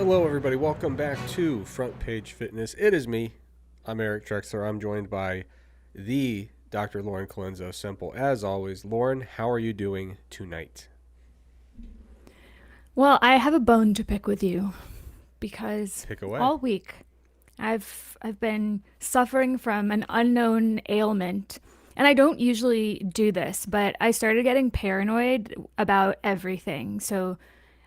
Hello, everybody. Welcome back to Front Page Fitness. It is me. I'm Eric Drexler. I'm joined by the Dr. Lauren Colenso. Simple as always. Lauren, how are you doing tonight? Well, I have a bone to pick with you because Pick away. all week I've been suffering from an unknown ailment. And I don't usually do this, but I started getting paranoid about everything. So,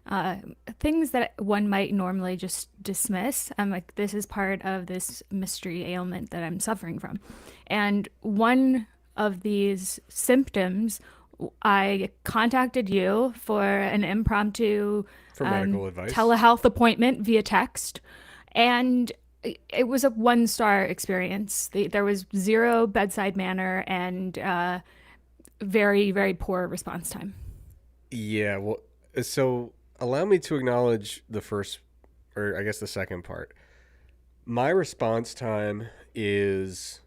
uh, things that one might normally just dismiss, I'm like, this is part of this mystery ailment that I'm suffering from. And one of these symptoms, I contacted you for an impromptu For medical advice. telehealth appointment via text, and it was a one-star experience. There was zero bedside manner and very, very poor response time. Yeah, well, so allow me to acknowledge the first, or I guess the second part. My response time is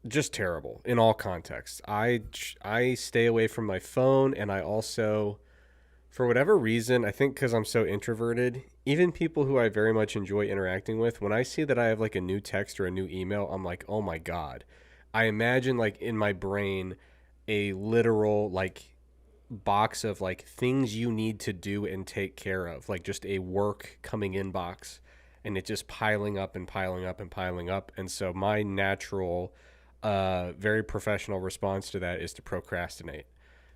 just terrible in all contexts. I stay away from my phone, and I also, for whatever reason, I think because I'm so introverted, even people who I very much enjoy interacting with, when I see that I have like a new text or a new email, I'm like, oh my God. I imagine like in my brain a literal like box of like things you need to do and take care of, like just a work coming in box, and it just piling up and piling up and piling up. And so my natural, very professional response to that is to procrastinate.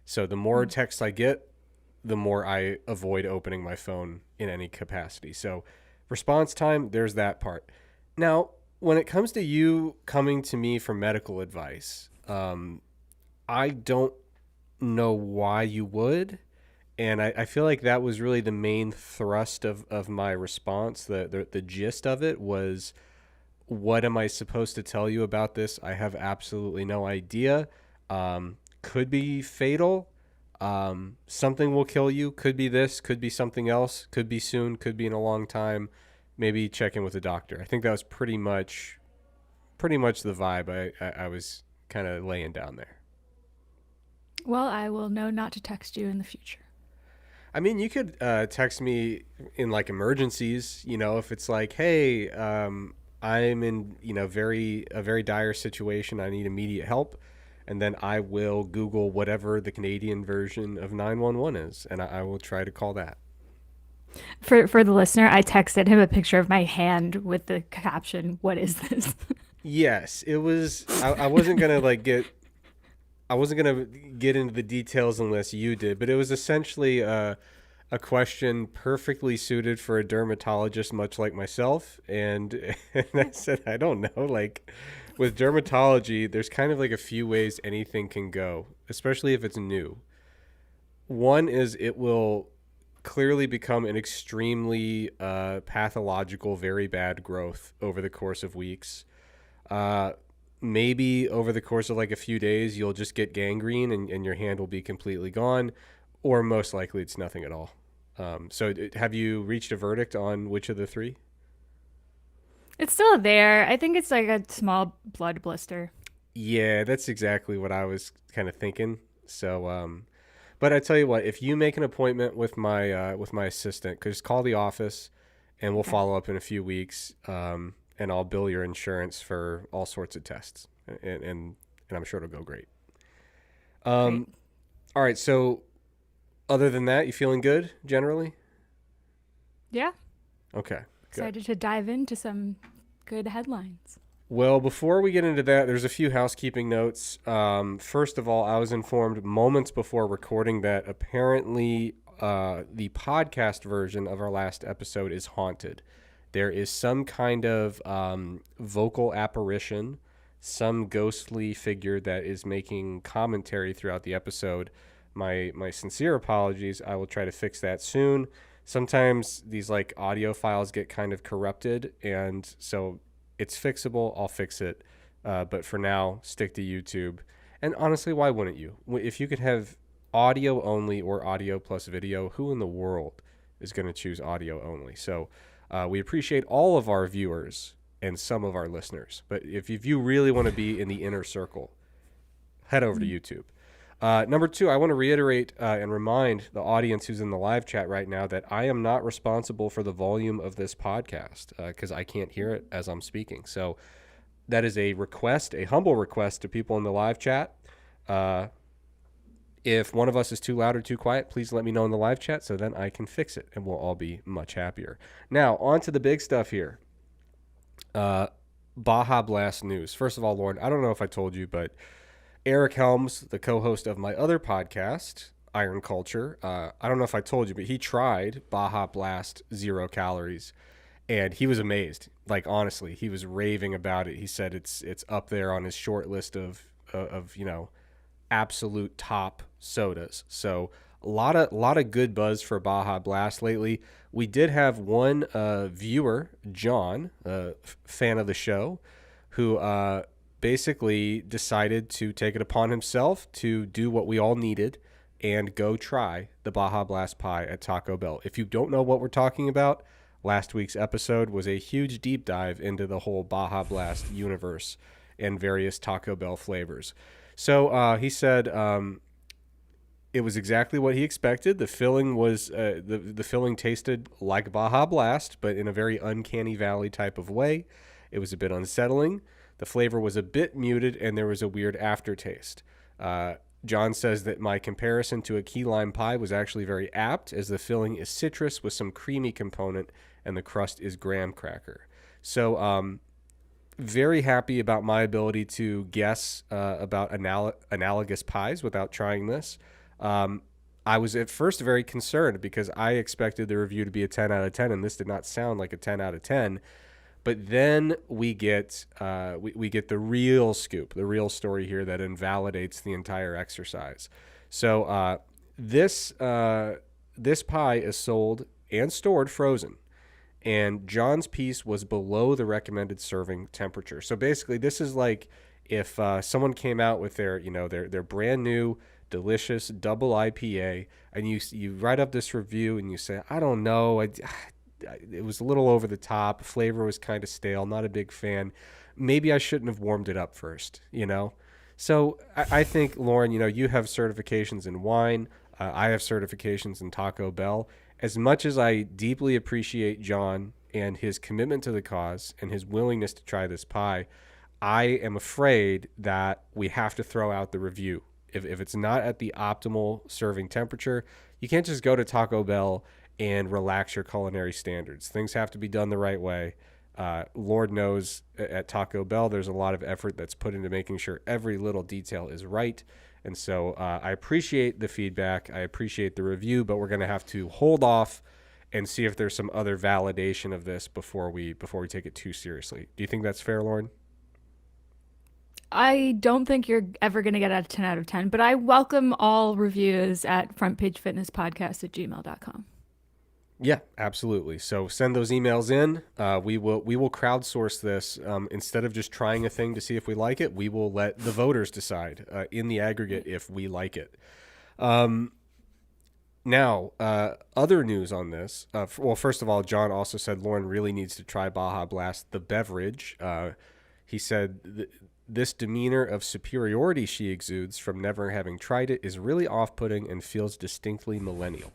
So the more texts I get, the more I avoid opening my phone in any capacity. So, response time, there's that part. Now, when it comes to you coming to me for medical advice, I don't know why you would. And I feel like that was really the main thrust of my response. The gist of it was, what am I supposed to tell you about this? I have absolutely no idea. Could be fatal. Something will kill you. Could be this, could be something else, could be soon, could be in a long time. Maybe check in with a doctor. I think that was pretty much the vibe I was kind of laying down there. Well, I will know not to text you in the future. I mean, you could text me in like emergencies, if it's like, hey, I'm in, a very dire situation. I need immediate help. And then I will Google whatever the Canadian version of 911 is, and I will try to call that. For the listener, I texted him a picture of my hand with the caption, "What is this?" Yes, it was. I wasn't gonna I wasn't gonna get into the details unless you did, but it was essentially a question perfectly suited for a dermatologist, much like myself. And and I said, I don't know. Like with dermatology, there's kind of like a few ways anything can go, especially if it's new. One is it will clearly become an extremely pathological, very bad growth over the course of weeks. Uh, Maybe over the course of like a few days, you'll just get gangrene and your hand will be completely gone, or most likely it's nothing at all. So, have you reached a verdict on which of the three? It's still there. I think it's like a small blood blister. Yeah, that's exactly what I was kind of thinking. So, but I tell you what, if you make an appointment with my assistant, just call the office, and we'll Okay, follow up in a few weeks. And I'll bill your insurance for all sorts of tests, and I'm sure it'll go great. great. Um, all right. So, other than that, you feeling good generally? Yeah, Okay, good. excited to dive into some good headlines. Well, before we get into that, there's a few housekeeping notes. First of all, I was informed moments before recording that apparently the podcast version of our last episode is haunted. There is some kind of vocal apparition, some ghostly figure that is making commentary throughout the episode. My sincere apologies. I will try to fix that soon. Sometimes these like audio files get kind of corrupted, and so it's fixable. I'll fix it. But for now, stick to YouTube. And honestly, why wouldn't you? If you could have audio only or audio plus video, who in the world is going to choose audio only? So we appreciate all of our viewers and some of our listeners. But if you really want to be in the inner circle, head over to YouTube. Number two, I want to reiterate and remind the audience who's in the live chat right now that I am not responsible for the volume of this podcast because I can't hear it as I'm speaking. So that is a request, a humble request to people in the live chat. Uh, if one of us is too loud or too quiet, please let me know in the live chat so then I can fix it and we'll all be much happier. Now, on to the big stuff here. Baja Blast news. First of all, Lauren, I don't know if I told you, but Eric Helms, the co-host of my other podcast, Iron Culture, I don't know if I told you, but he tried Baja Blast 0 calories, and he was amazed. Like honestly, he was raving about it. He said it's up there on his short list of absolute top sodas. So a lot of good buzz for Baja Blast lately. We did have one viewer, John, fan of the show, who basically decided to take it upon himself to do what we all needed and go try the Baja Blast pie at Taco Bell. If you don't know what we're talking about, last week's episode was a huge deep dive into the whole Baja Blast universe and various Taco Bell flavors. So he said it was exactly what he expected. The filling was the filling tasted like Baja Blast, but in a very uncanny valley type of way. It was a bit unsettling. The flavor was a bit muted, and there was a weird aftertaste. John says that my comparison to a key lime pie was actually very apt, as the filling is citrus with some creamy component, and the crust is graham cracker. So very happy about my ability to guess about analogous pies without trying this. I was at first very concerned because I expected the review to be a 10 out of 10, and this did not sound like a 10 out of 10. But then we get we get the real scoop, the real story here that invalidates the entire exercise. So this pie is sold and stored frozen, and John's piece was below the recommended serving temperature. So basically, this is like if someone came out with their brand new delicious double IPA, and you write up this review and you say, I don't know, it was a little over the top, flavor was kind of stale, not a big fan. Maybe I shouldn't have warmed it up first. So I think, Lauren, you have certifications in wine. I have certifications in Taco Bell. As much as I deeply appreciate John and his commitment to the cause and his willingness to try this pie, I am afraid that we have to throw out the review. If it's not at the optimal serving temperature, you can't just go to Taco Bell and relax your culinary standards. Things have to be done the right way. Lord knows at Taco Bell, there's a lot of effort that's put into making sure every little detail is right. And so I appreciate the feedback. I appreciate the review, but we're going to have to hold off and see if there's some other validation of this before we take it too seriously. Do you think that's fair, Lauren? I don't think you're ever going to get a 10 out of 10, but I welcome all reviews at frontpagefitnesspodcast@gmail.com. Yeah, absolutely. So send those emails in. We will crowdsource this instead of just trying a thing to see if we like it. We will let the voters decide in the aggregate if we like it. Now, other news on this. Well, first of all, John also said Lauren really needs to try Baja Blast, the beverage. He said this demeanor of superiority she exudes from never having tried it is really off-putting and feels distinctly millennial.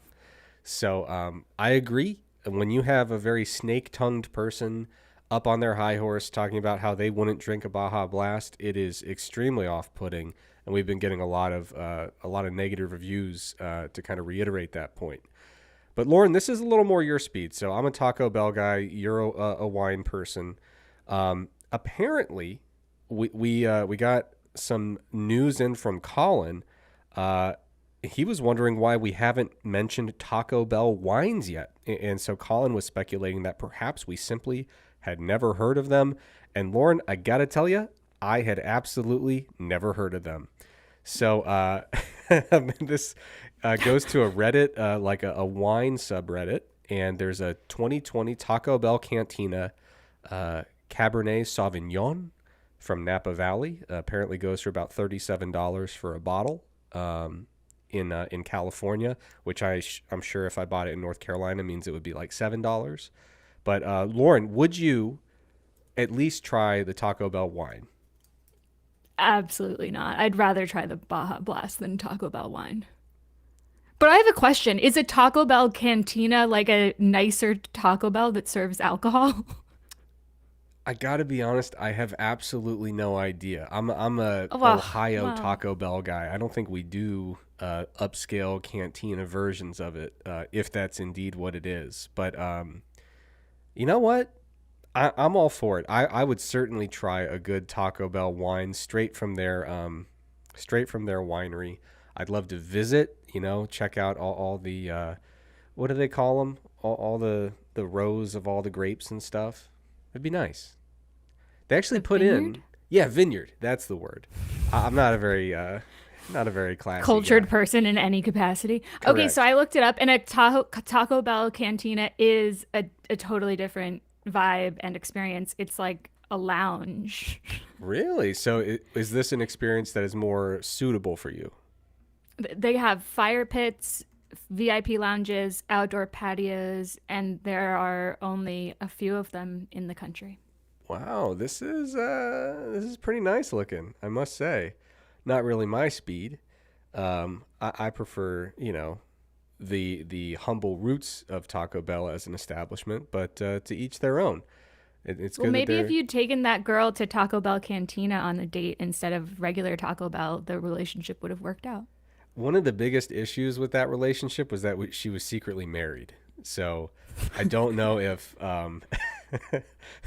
So I agree. And when you have a very snake-tongued person up on their high horse talking about how they wouldn't drink a Baja Blast, it is extremely off-putting. And we've been getting a lot of negative reviews to kind of reiterate that point. But Lauren, this is a little more your speed. So I'm a Taco Bell guy. You're a wine person. Apparently, we got some news in from Colin. He was wondering why we haven't mentioned Taco Bell wines yet. And so Colin was speculating that perhaps we simply had never heard of them. And Lauren, I got to tell you, I had absolutely never heard of them. So this goes to a Reddit, like a wine subreddit. And there's a 2020 Taco Bell Cantina Cabernet Sauvignon from Napa Valley. Apparently goes for about $37 for a bottle. In California, which I'm sure if I bought it in North Carolina means it would be like $7. But Lauren, would you at least try the Taco Bell wine? Absolutely not. I'd rather try the Baja Blast than Taco Bell wine. But I have a question. Is a Taco Bell cantina like a nicer Taco Bell that serves alcohol? I gotta be honest, I have absolutely no idea. I'm a Ohio Well, Taco Bell guy. I don't think we do upscale cantina versions of it, if that's indeed what it is. But you know what? I'm all for it. I would certainly try a good Taco Bell wine straight from their winery. I'd love to visit. Check out all the what do they call them? All the rows of all the grapes and stuff. It'd be nice. They actually the put vineyard? in, yeah, vineyard. That's the word. I'm not a very classy Cultured guy. person in any capacity. Okay, so Correct. I looked it up, and a Taco Bell cantina is a totally different vibe and experience. It's like a lounge. Really? So is this an experience that is more suitable for you? They have fire pits, VIP lounges, outdoor patios, and there are only a few of them in the country. Wow, this is pretty nice looking, I must say. Not really my speed. I prefer, the humble roots of Taco Bell as an establishment, but to each their own. It's Well, good that maybe if they're you'd taken that girl to Taco Bell Cantina on a date instead of regular Taco Bell, the relationship would have worked out. one of the biggest issues with that relationship was that she was secretly married. So I don't know if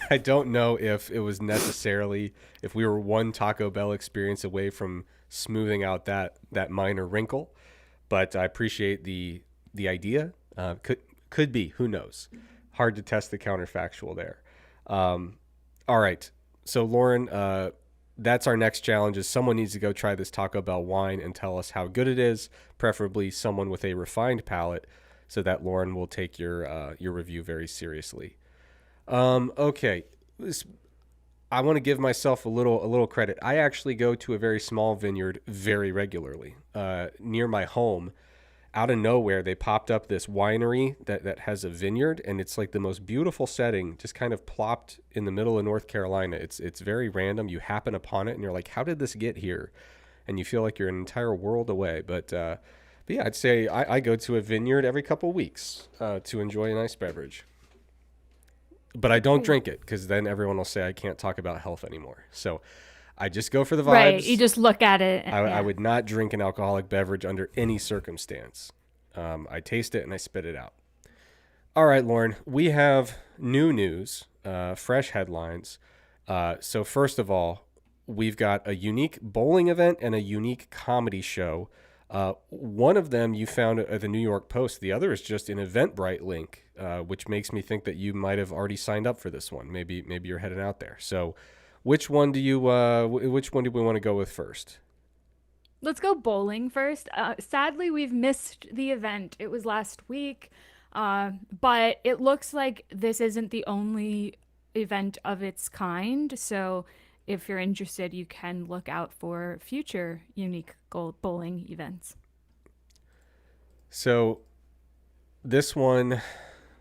I don't know if it was necessarily if we were one Taco Bell experience away from smoothing out that minor wrinkle, but I appreciate the idea. Could be, who knows? Hard to test the counterfactual there. All right, so Lauren, that's our next challenge. Is someone needs to go try this Taco Bell wine and tell us how good it is, preferably someone with a refined palate, so that Lauren will take your review very seriously. Okay. I want to give myself a little credit. I actually go to a very small vineyard very regularly. Near my home, out of nowhere, they popped up this winery that has a vineyard, and it's like the most beautiful setting, just kind of plopped in the middle of North Carolina. It's very random. You happen upon it, and you're like, how did this get here? And you feel like you're an entire world away. But yeah, I'd say I go to a vineyard every couple weeks to enjoy a nice beverage. But I don't drink it because then everyone will say I can't talk about health anymore. So I just go for the Right. You vibes. just look at it. I Yeah. would not drink an alcoholic beverage under any circumstance. I taste it and I spit it out. All right, Lauren, we have new news, fresh headlines. So, first of all, we've got a unique bowling event and a unique comedy show. One of them you found at the New York Post. The other is just an Eventbrite link, which makes me think that you might have already signed up for this one. Maybe you're heading out there. So, which one do we want to go with first? Let's go bowling first. Sadly, we've missed the event. It was last week, but it looks like this isn't the only event of its kind. So, if you're interested, you can look out for future unique bowling events. So, this one,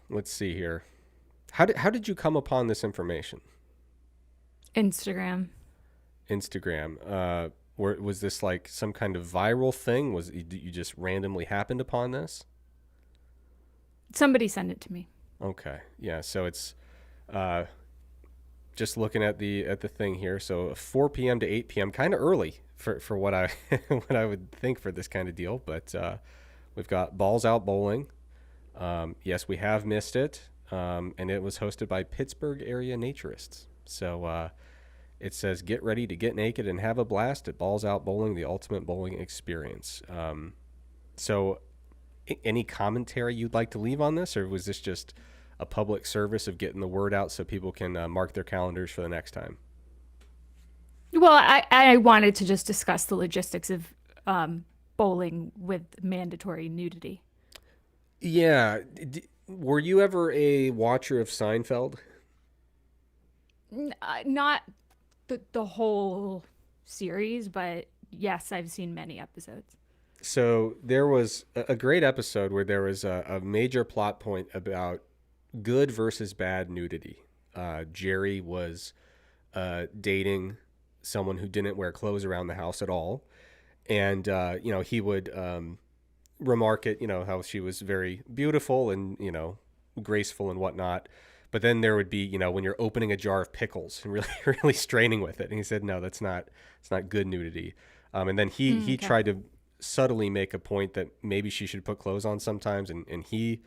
let's see here. How did you come upon this information? Instagram. Instagram. Was this like some kind of viral thing? Was you just randomly happened upon this? Somebody sent it to me. Okay, yeah. So it's uh, just looking at the thing here. So 4 p.m. to 8 p.m. Kind of early for what I what I would think for this kind of deal. But we've got balls out bowling. Yes, we have missed it, and it was hosted by Pittsburgh area naturists. So it says, "Get ready to get naked and have a blast at Balls Out Bowling, the ultimate bowling experience." So, any commentary you'd like to leave on this, or was this just a public service of getting the word out so people can mark their calendars for the next time? Well, I wanted to just discuss the logistics of bowling with mandatory nudity. Yeah. Were you ever a watcher of Seinfeld? Not the whole series, but yes, I've seen many episodes. So there was a great episode where there was a major plot point about good versus bad nudity. Jerry was dating someone who didn't wear clothes around the house at all. And, he would remark it, how she was very beautiful and, graceful and whatnot. But then there would be, when you're opening a jar of pickles and really, really straining with it. And he said, no, it's not good nudity. And then he Okay. tried to subtly make a point that maybe she should put clothes on sometimes. And he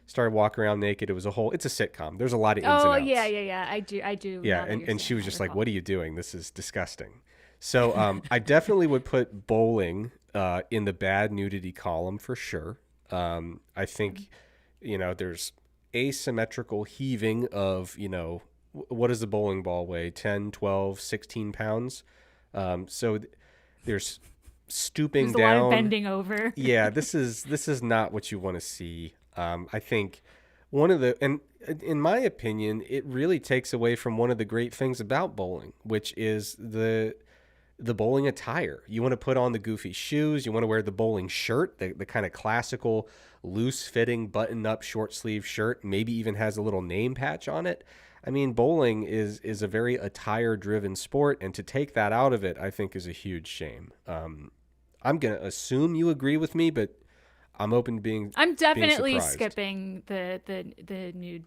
started walking around naked. It's a sitcom. There's a lot of ins and Oh yeah, outs. yeah, yeah. I do. Yeah. Now that And, you're and she saying, was I just like, recall. what are you doing? This is disgusting. So I definitely would put bowling in the bad nudity column for sure. I think, there's asymmetrical heaving of, what does the bowling ball weigh? 10, 12, 16 pounds. So there's stooping There's a lot of down. bending over. Yeah, this is not what you want to see. I think one of the and in my opinion, it really takes away from one of the great things about bowling, which is the bowling attire. You want to put on the goofy shoes. You want to wear the bowling shirt, the kind of classical loose fitting button up short sleeve shirt, maybe even has a little name patch on it. I mean, bowling is a very attire driven sport, and to take that out of it, I think is a huge shame. I'm gonna assume you agree with me, but I'm open to I'm being definitely surprised. skipping the nude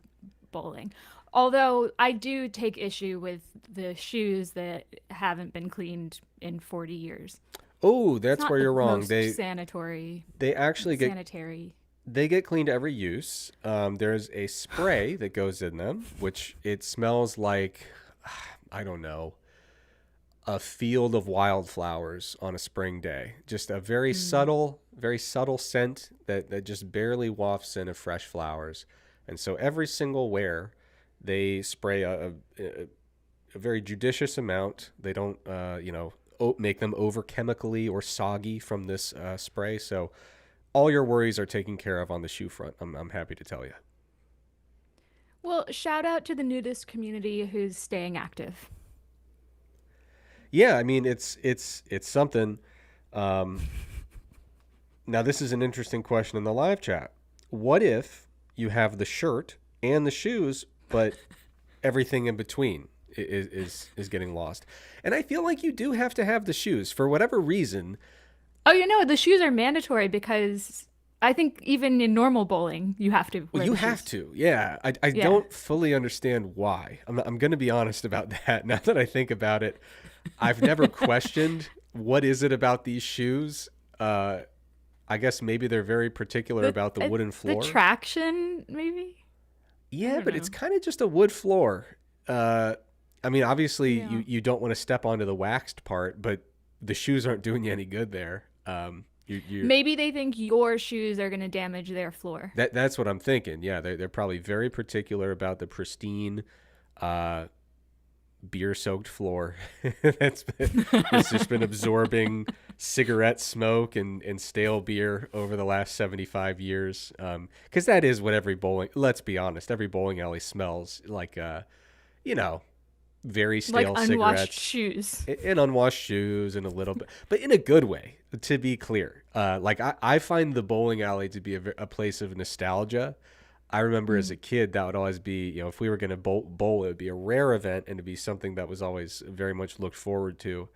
bowling. Although I do take issue with the shoes that haven't been cleaned in 40 years. Oh, It's that's not where the you're wrong. most They actually sanitary. get cleaned every use. There's a spray that goes in them, which it smells like I don't know, a field of wildflowers on a spring day. Just a Mm. very subtle scent that just barely wafts in of fresh flowers. And so every single wear, they spray a very judicious amount. They don't, make them over chemically or soggy from this spray. So all your worries are taken care of on the shoe front. I'm happy to tell you. Well, shout out to the nudist community who's staying active. Yeah, I mean it's something. Um, Now this is an interesting question in the live chat. What if you have the shirt and the shoes, but everything in between is getting lost? And I feel like you do have to have the shoes for whatever reason. Oh, the shoes are mandatory because I think even in normal bowling, you have to Well, wear you the have shoes. to. Yeah. I Yeah. don't fully understand why. I'm going to be honest about that. Now that I think about it, I've never questioned what is it about these shoes. I guess maybe they're very particular The about the wooden the floor. traction maybe? I Yeah, don't but it's know. kind of just a wood floor. Uh, I mean, obviously, Yeah. you don't want to step onto the waxed part, but the shoes aren't doing you any good there. You Maybe they think your shoes are going to damage their floor. that's what I'm thinking. Yeah, they're probably very particular about the pristine, uh, beer soaked floor that's just been absorbing cigarette smoke and stale beer over the last 75 years. Because that is what let's be honest, every bowling alley smells like, you know, very Like stale unwashed cigarettes shoes. and unwashed shoes and a little bit, but in a good way, to be clear. I find the bowling alley to be a place of nostalgia. I remember as a Mm. kid that would always be, if we were going to bowl, it would be a rare event and it'd be something that was always very much looked forward to.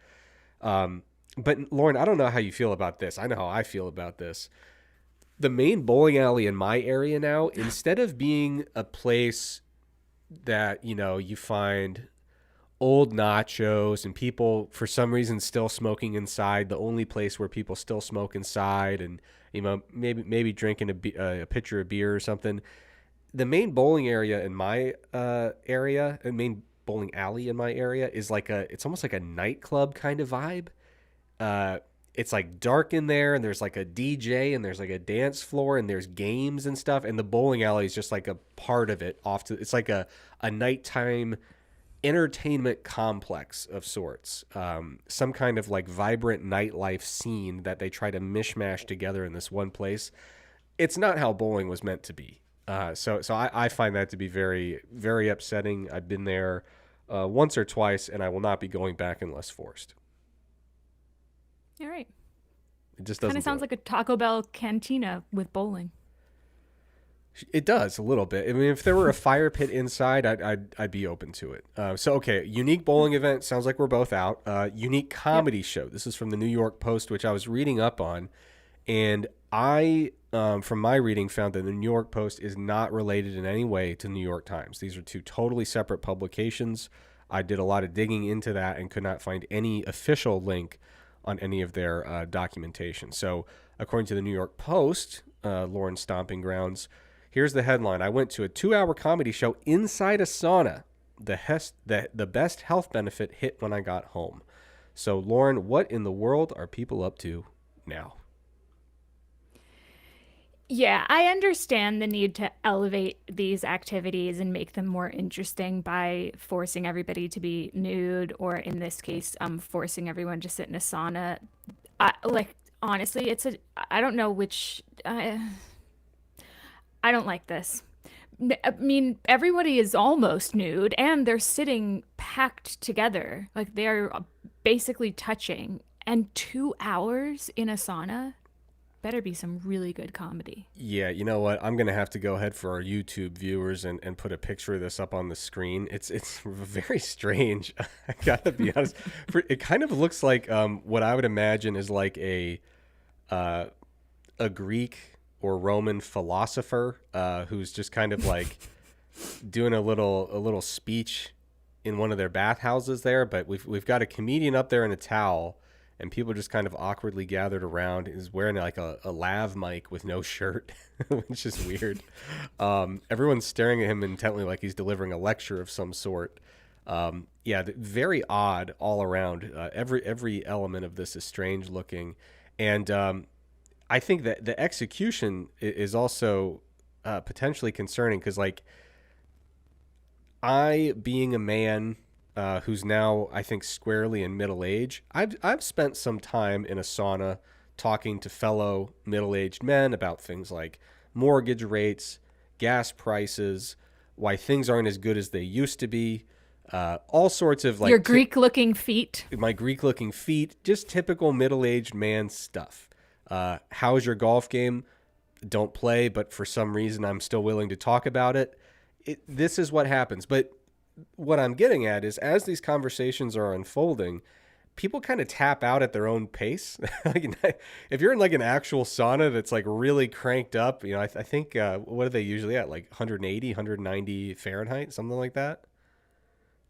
Um, but Lauren, I don't know how you feel about this. I know how I feel about this. The main bowling alley in my area now, instead of being a place that, you find old nachos and people for some reason still smoking inside, the only place where people still smoke inside, and maybe drinking a pitcher of beer or something. The main bowling area in my area, the main bowling alley in my area is it's almost like a nightclub kind of vibe. uh it's like dark in there, and there's like a DJ, and there's like a dance floor, and there's games and stuff, and the bowling alley is just like a part of it. It's like a nighttime entertainment complex of sorts, some kind of like vibrant nightlife scene that they try to mishmash together in this one place. It's not how bowling was meant to be. So I find that to be very, very upsetting. I've been there once or twice, and I will not be going back unless forced. All right. It just Kind of doesn't do sounds it. like a Taco Bell cantina with bowling. It does a little bit. I mean, if there were a fire pit inside, I'd be open to it. So okay, unique bowling event. Sounds like we're both out. Unique Yep. comedy show. This is from the New York Post, which I was reading up on, and from my reading, found that the New York Post is not related in any way to New York Times. These are two totally separate publications. I did a lot of digging into that and could not find any official link on any of their documentation. So, according to the New York Post, Lauren's stomping grounds, here's the headline: I went to a 2-hour comedy show inside a sauna. The best health benefit hit when I got home. So, Lauren, what in the world are people up to now? Yeah, I understand the need to elevate these activities and make them more interesting by forcing everybody to be nude, or in this case, forcing everyone to sit in a sauna. Like, honestly, I don't know which. I don't like this. I mean, everybody is almost nude and they're sitting packed together. Like, they're basically touching. And 2 hours in a sauna better be some really good comedy. Yeah, you know what? I'm gonna have to go ahead for our YouTube viewers and put a picture of this up on the screen. It's very strange. I gotta be honest. It kind of looks like what I would imagine is like uh, a Greek or Roman philosopher who's just kind of like doing a little speech in one of their bathhouses there. But we've got a comedian up there in a towel, and people just kind of awkwardly gathered around. He's wearing like a lav mic with no shirt, which is weird. Everyone's staring at him intently like he's delivering a lecture of some sort. Yeah, very odd all around. Every element of this is strange looking, and I think that the execution is also potentially concerning because, like, I, being a man who's now, I think, squarely in middle age, I've spent some time in a sauna talking to fellow middle aged men about things like mortgage rates, gas prices, why things aren't as good as they used to be, all sorts of Your like Greek looking feet. my Greek looking feet, just typical middle aged man stuff. How's your golf game? Don't play, but for some reason I'm still willing to talk about it. This is what happens. But what I'm getting at is as these conversations are unfolding, people kind of tap out at their own pace. Like, if you're in like an actual sauna that's like really cranked up, I think, what are they usually at? Like 180, 190 Fahrenheit, something like that.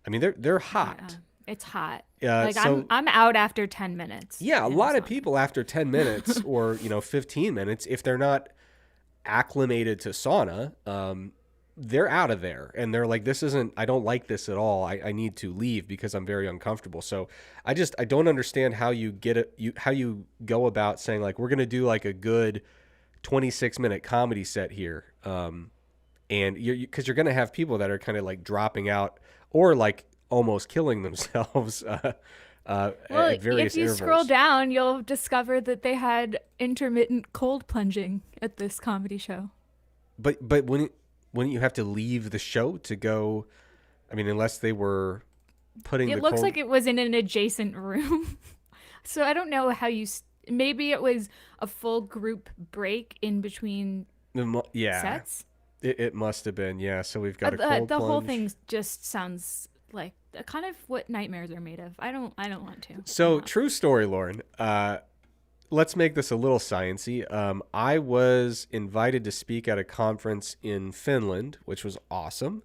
I mean, they're Yeah, hot. it's hot. Like, So I'm out after 10 minutes yeah, a in a lot of sauna. people after 10 minutes or, 15 minutes, if they're not acclimated to sauna, they're out of there and they're like, this isn't, I don't like this at all. I need to leave because I'm very uncomfortable. So I don't understand how you get it, how you go about saying like, we're going to do like a good 26-minute comedy set here. And because you're going to have people that are kind of like dropping out or like almost killing themselves Well, at if various you scroll intervals. down, you'll discover that they had intermittent cold plunging at this comedy show. But wouldn't you have to leave the show to go? I mean, unless they were putting It the looks cold. like it was in an adjacent room. So I don't know how maybe it was a full group break in between Yeah, sets. it must have been. Yeah, so we've got a The, cold the whole plunge. thing just sounds like kind of what nightmares are made of. I don't want to. I'm So not. true story, Lauren. Let's make this a little sciencey. I was invited to speak at a conference in Finland, which was awesome.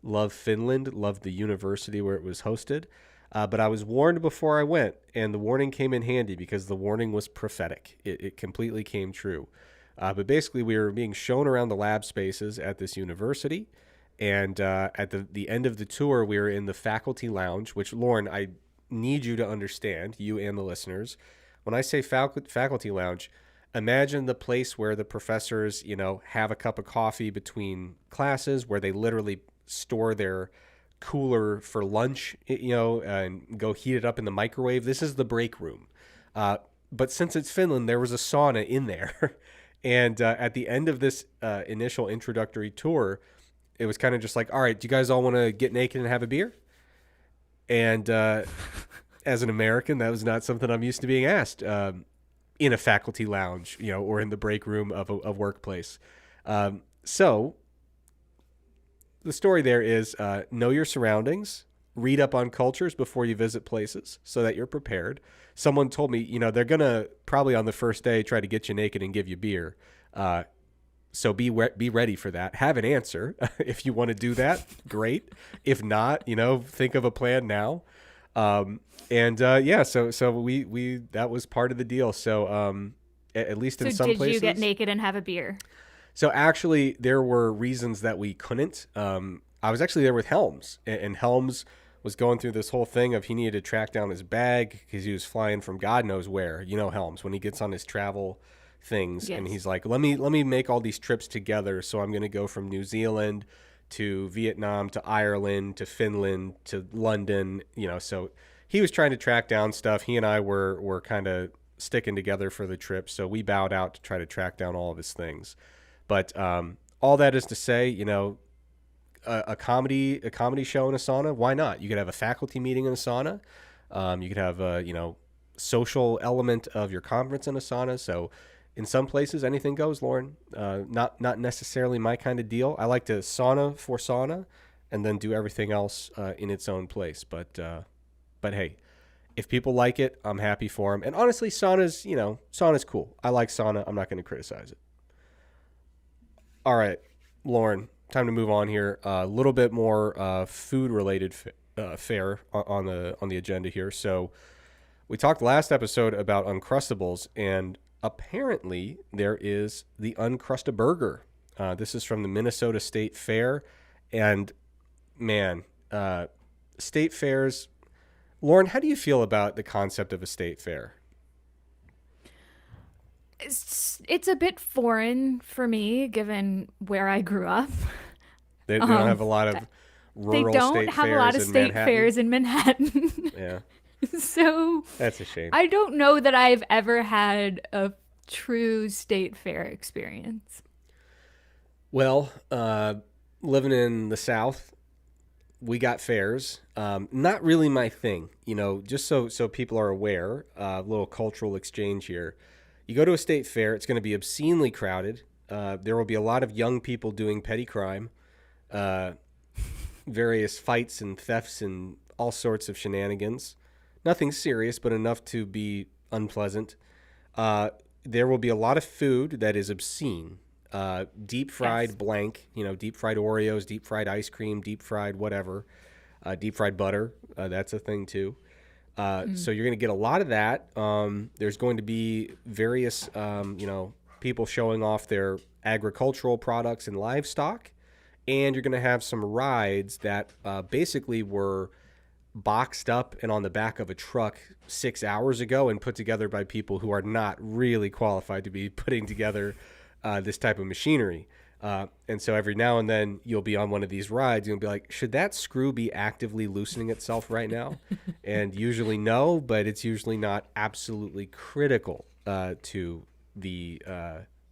Love Finland. Love the university where it was hosted. But I was warned before I went, and the warning came in handy because the warning was prophetic. It completely came true. But basically, we were being shown around the lab spaces at this university. And at the end of the tour, we were in the faculty lounge, which, Lauren, I need you to understand, you and the listeners. When I say faculty lounge, imagine the place where the professors, have a cup of coffee between classes, where they literally store their cooler for lunch, and go heat it up in the microwave. This is the break room. But since it's Finland, there was a sauna in there. And at the end of this initial introductory tour, it was kind of just like, all right, do you guys all want to get naked and have a beer? And as an American, that was not something I'm used to being asked in a faculty lounge, or in the break room of a workplace. So the story there is know your surroundings, read up on cultures before you visit places so that you're prepared. Someone told me, they're going to probably on the first day try to get you naked and give you beer. So be ready for that. Have an answer. If you want to do that, great. If not, think of a plan now. So we that was part of the deal. So at least in So some did you get places. naked and have a beer? So actually, there were reasons that we couldn't. I was actually there with Helms, and Helms was going through this whole thing of he needed to track down his bag because he was flying from God knows where. Helms when he gets on his travel things, and Yes. he's like, let me make all these trips together. So I'm going to go from New Zealand to Vietnam to Ireland to Finland to London. So he was trying to track down stuff. He and I were kind of sticking together for the trip, so we bowed out to try to track down all of his things. But all that is to say, a comedy show in a sauna. Why not? You could have a faculty meeting in a sauna. You could have a social element of your conference in a sauna. So in some places, anything goes, Lauren. Not necessarily my kind of deal. I like to sauna for sauna, and then do everything else in its own place. But hey, if people like it, I'm happy for them. And honestly, sauna's cool. I like sauna. I'm not going to criticize it. All right, Lauren, time to move on here. A little bit more food related fare on the agenda here. So we talked last episode about Uncrustables, and apparently there is the Uncrustaburger. This is from the Minnesota State Fair, and man, state fairs. Lauren, how do you feel about the concept of a state fair? It's a bit foreign for me given where I grew up. They don't Um, have a lot of they rural don't state have a lot fairs of in state Manhattan. fairs in Manhattan. Yeah, So that's a shame. I don't know that I've ever had a true state fair experience. Well, living in the South, we got fairs. Not really my thing, just so people are aware, little cultural exchange here. You go to a state fair, it's going to be obscenely crowded. There will be a lot of young people doing petty crime, uh, various fights and thefts and all sorts of shenanigans. Nothing serious, but enough to be unpleasant. Uh, there will be a lot of food that is obscene. Deep Yes. fried blank, deep fried Oreos, deep fried ice cream, deep fried whatever, deep fried butter. That's a thing too. So you're going to get a lot of that. There's going to be various, people showing off their agricultural products and livestock. And you're going to have some rides that basically were boxed up and on the back of a truck 6 hours ago and put together by people who are not really qualified to be putting together this type of machinery. And so every now and then you'll be on one of these rides and you'll be like, should that screw be actively loosening itself right now? And usually no, but it's usually not absolutely critical to the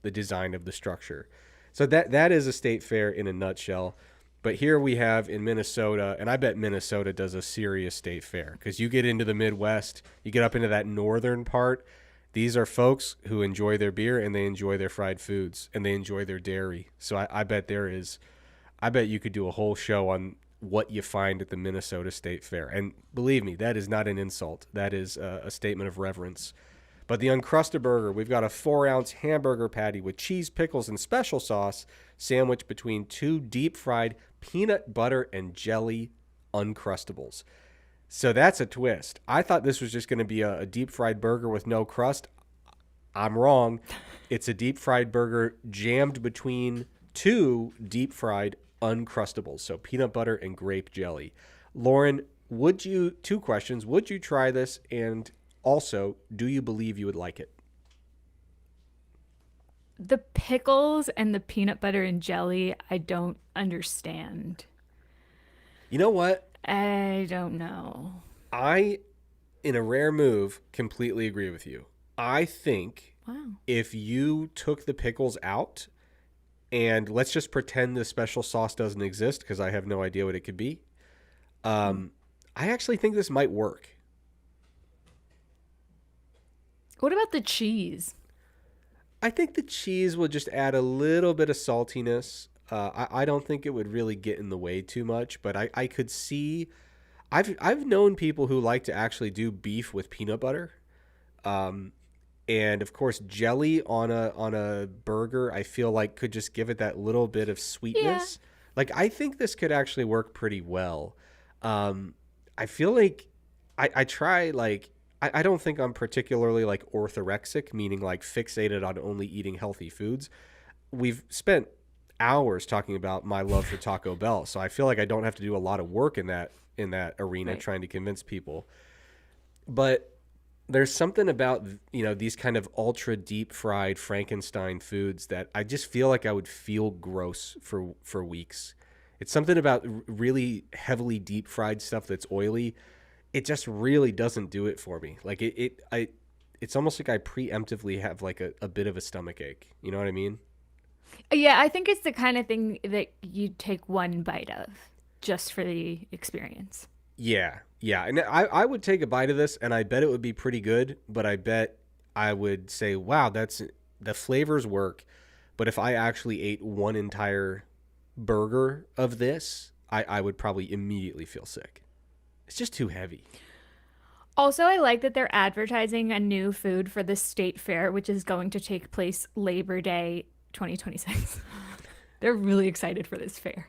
design of the structure. So that is a state fair in a nutshell. But here we have in Minnesota, and I bet Minnesota does a serious state fair because you get into the Midwest, you get up into that northern part. These are folks who enjoy their beer and they enjoy their fried foods and they enjoy their dairy. So I bet I bet you could do a whole show on what you find at the Minnesota State Fair. And believe me, that is not an insult. That is a statement of reverence. But the Uncrustaburger, we've got a 4-ounce hamburger patty with cheese, pickles, and special sauce sandwiched between two deep fried peanut butter and jelly Uncrustables. So that's a twist. I thought this was just going to be a deep fried burger with no crust. I'm wrong. It's a deep fried burger jammed between two deep fried Uncrustables. So peanut butter and grape jelly. Lauren, two questions. Would you try this? And also, do you believe you would like it? The pickles and the peanut butter and jelly, I don't understand. You know what? I don't know. I, in a rare move, completely agree with you. I think Wow. if you took the pickles out, and let's just pretend the special sauce doesn't exist because I have no idea what it could be. I actually think this might work. What about the cheese? I think the cheese will just add a little bit of saltiness. I don't think it would really get in the way too much, but I could see. I've known people who like to actually do beef with peanut butter. Um, and of course jelly on a burger I feel like could just give it that little bit of Yeah. sweetness. Like I think this could actually work pretty well. um I feel like I try like I don't think I'm particularly like orthorexic, meaning like fixated on only eating healthy foods. We've spent hours talking about my love for Taco Bell, so I feel like I don't have to do a lot of work in that arena Right. trying to convince people. But there's something about these kind of ultra deep fried Frankenstein foods that I just feel like I would feel gross for weeks. It's something about really heavily deep fried stuff that's oily. It just really doesn't do it for me. Like it's almost like I preemptively have like a bit of a stomach ache. You know what I mean? Yeah, I think it's the kind of thing that you take one bite of just for the experience. Yeah, yeah. And I would take a bite of this and I bet it would be pretty good, but I bet I would say, wow, that's the flavors work. But if I actually ate one entire burger of this, I would probably immediately feel sick. It's just too heavy. Also, I like that they're advertising a new food for the state fair, which is going to take place Labor Day 2026. They're really excited for this fair.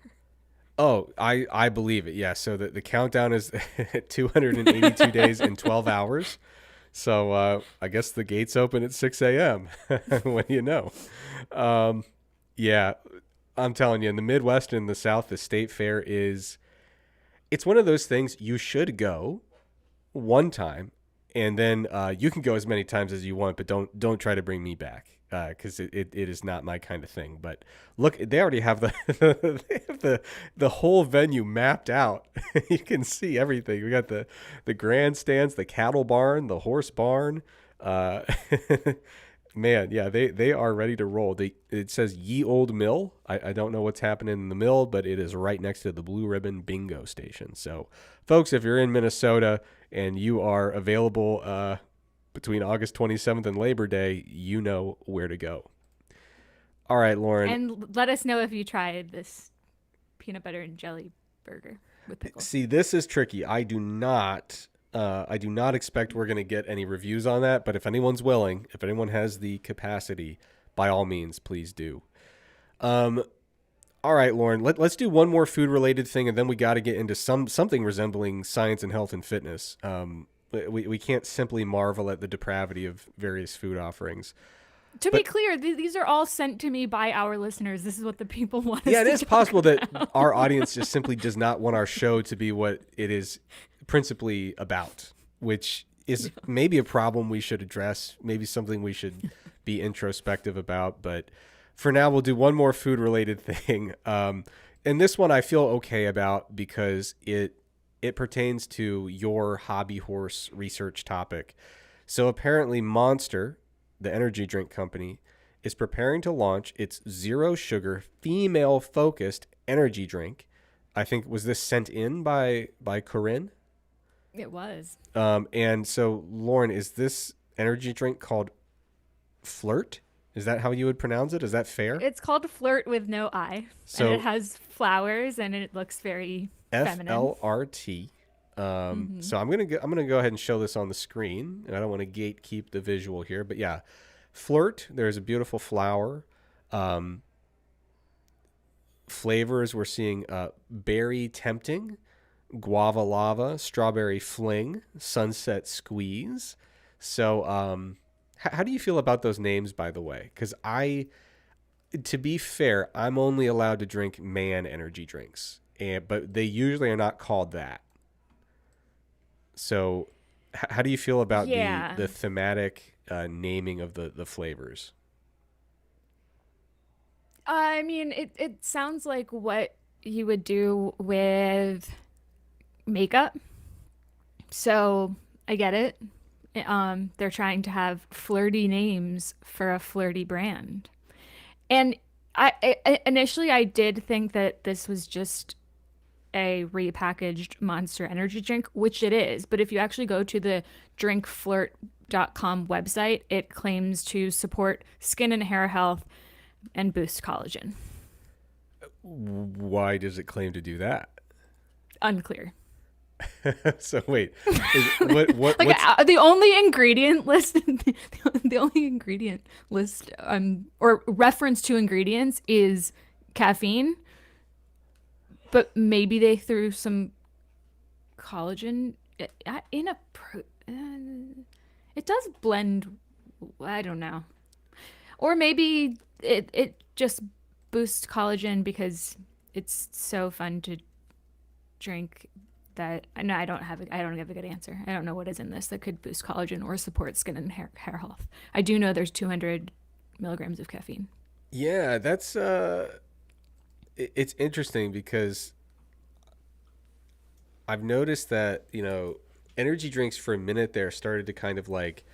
Oh, I believe it. Yeah. So the countdown is 282 days and 12 hours. So I guess the gates open at 6 a.m. What do you know? Um, yeah, I'm telling you, in the Midwest and the South, the state fair is, it's one of those things you should go one time, and then you can go as many times as you want, but don't try to bring me back because it is not my kind of thing. But look, they already have the they have the whole venue mapped out. You can see everything. We got the grandstands, the cattle barn, the horse barn. Uh, Man, yeah, they are ready to roll. It says Ye Old Mill. I don't know what's happening in the mill, but it is right next to the Blue Ribbon Bingo Station. So, folks, if you're in Minnesota and you are available between August 27th and Labor Day, you know where to go. All right, Lauren. And let us know if you tried this peanut butter and jelly burger with pickle. See, this is tricky. I do not expect we're going to get any reviews on that, but if anyone's willing, if anyone has the capacity, by all means, please do. Um, all right, Lauren, let's do one more food related thing, and then we got to get into something resembling science and health and fitness. We can't simply marvel at the depravity of various food offerings. To be But clear, these are all sent to me by our listeners. This is what the people want us yeah, it to is talk possible that about. our audience just simply does not want our show to be what it is principally about, which is maybe a problem we should address, maybe something we should be introspective about. But for now, we'll do one more food related thing. And this one I feel okay about because it pertains to your hobby horse research topic. So apparently, Monster, the energy drink company, is preparing to launch its zero sugar, female focused energy drink. I think was this sent in by Corinne? It was. And so, Lauren, is this energy drink called Flirt? Is that how you would pronounce it? Is that fair? It's called Flirt with No I, and it So has flowers, and it looks very feminine. FLRT. Hmm. So I'm gonna go ahead and show this on the screen, and I don't want to gatekeep the visual here, but yeah, Flirt. There's a beautiful flower. Um, Flavors we're seeing berry tempting, guava lava, strawberry fling, sunset squeeze. So how do you feel about those names, by the way? Because to be fair, I'm only allowed to drink man energy drinks, and but they usually are not called that. So how do you feel about Yeah. the thematic naming of the flavors? I mean, it sounds like what you would do with makeup. So I get it. They're trying to have flirty names for a flirty brand. And initially I did think that this was just a repackaged Monster Energy drink, which it is. But if you actually go to the drink flirt Nude.com website, it claims to support skin and hair health and boost collagen. Why does it claim to do that? Unclear. So wait, Like what's the only ingredient list, the only ingredient list, or reference to ingredients is caffeine, but maybe they threw some collagen in a it does blend. I don't know. Or maybe it just boosts collagen because it's so fun to drink that no, I don't have a good answer. I don't know what is in this that could boost collagen or support skin and hair health. I do know there's 200 milligrams of caffeine. yeah, that's it's interesting because I've noticed that, energy drinks for a minute there started to kind of like,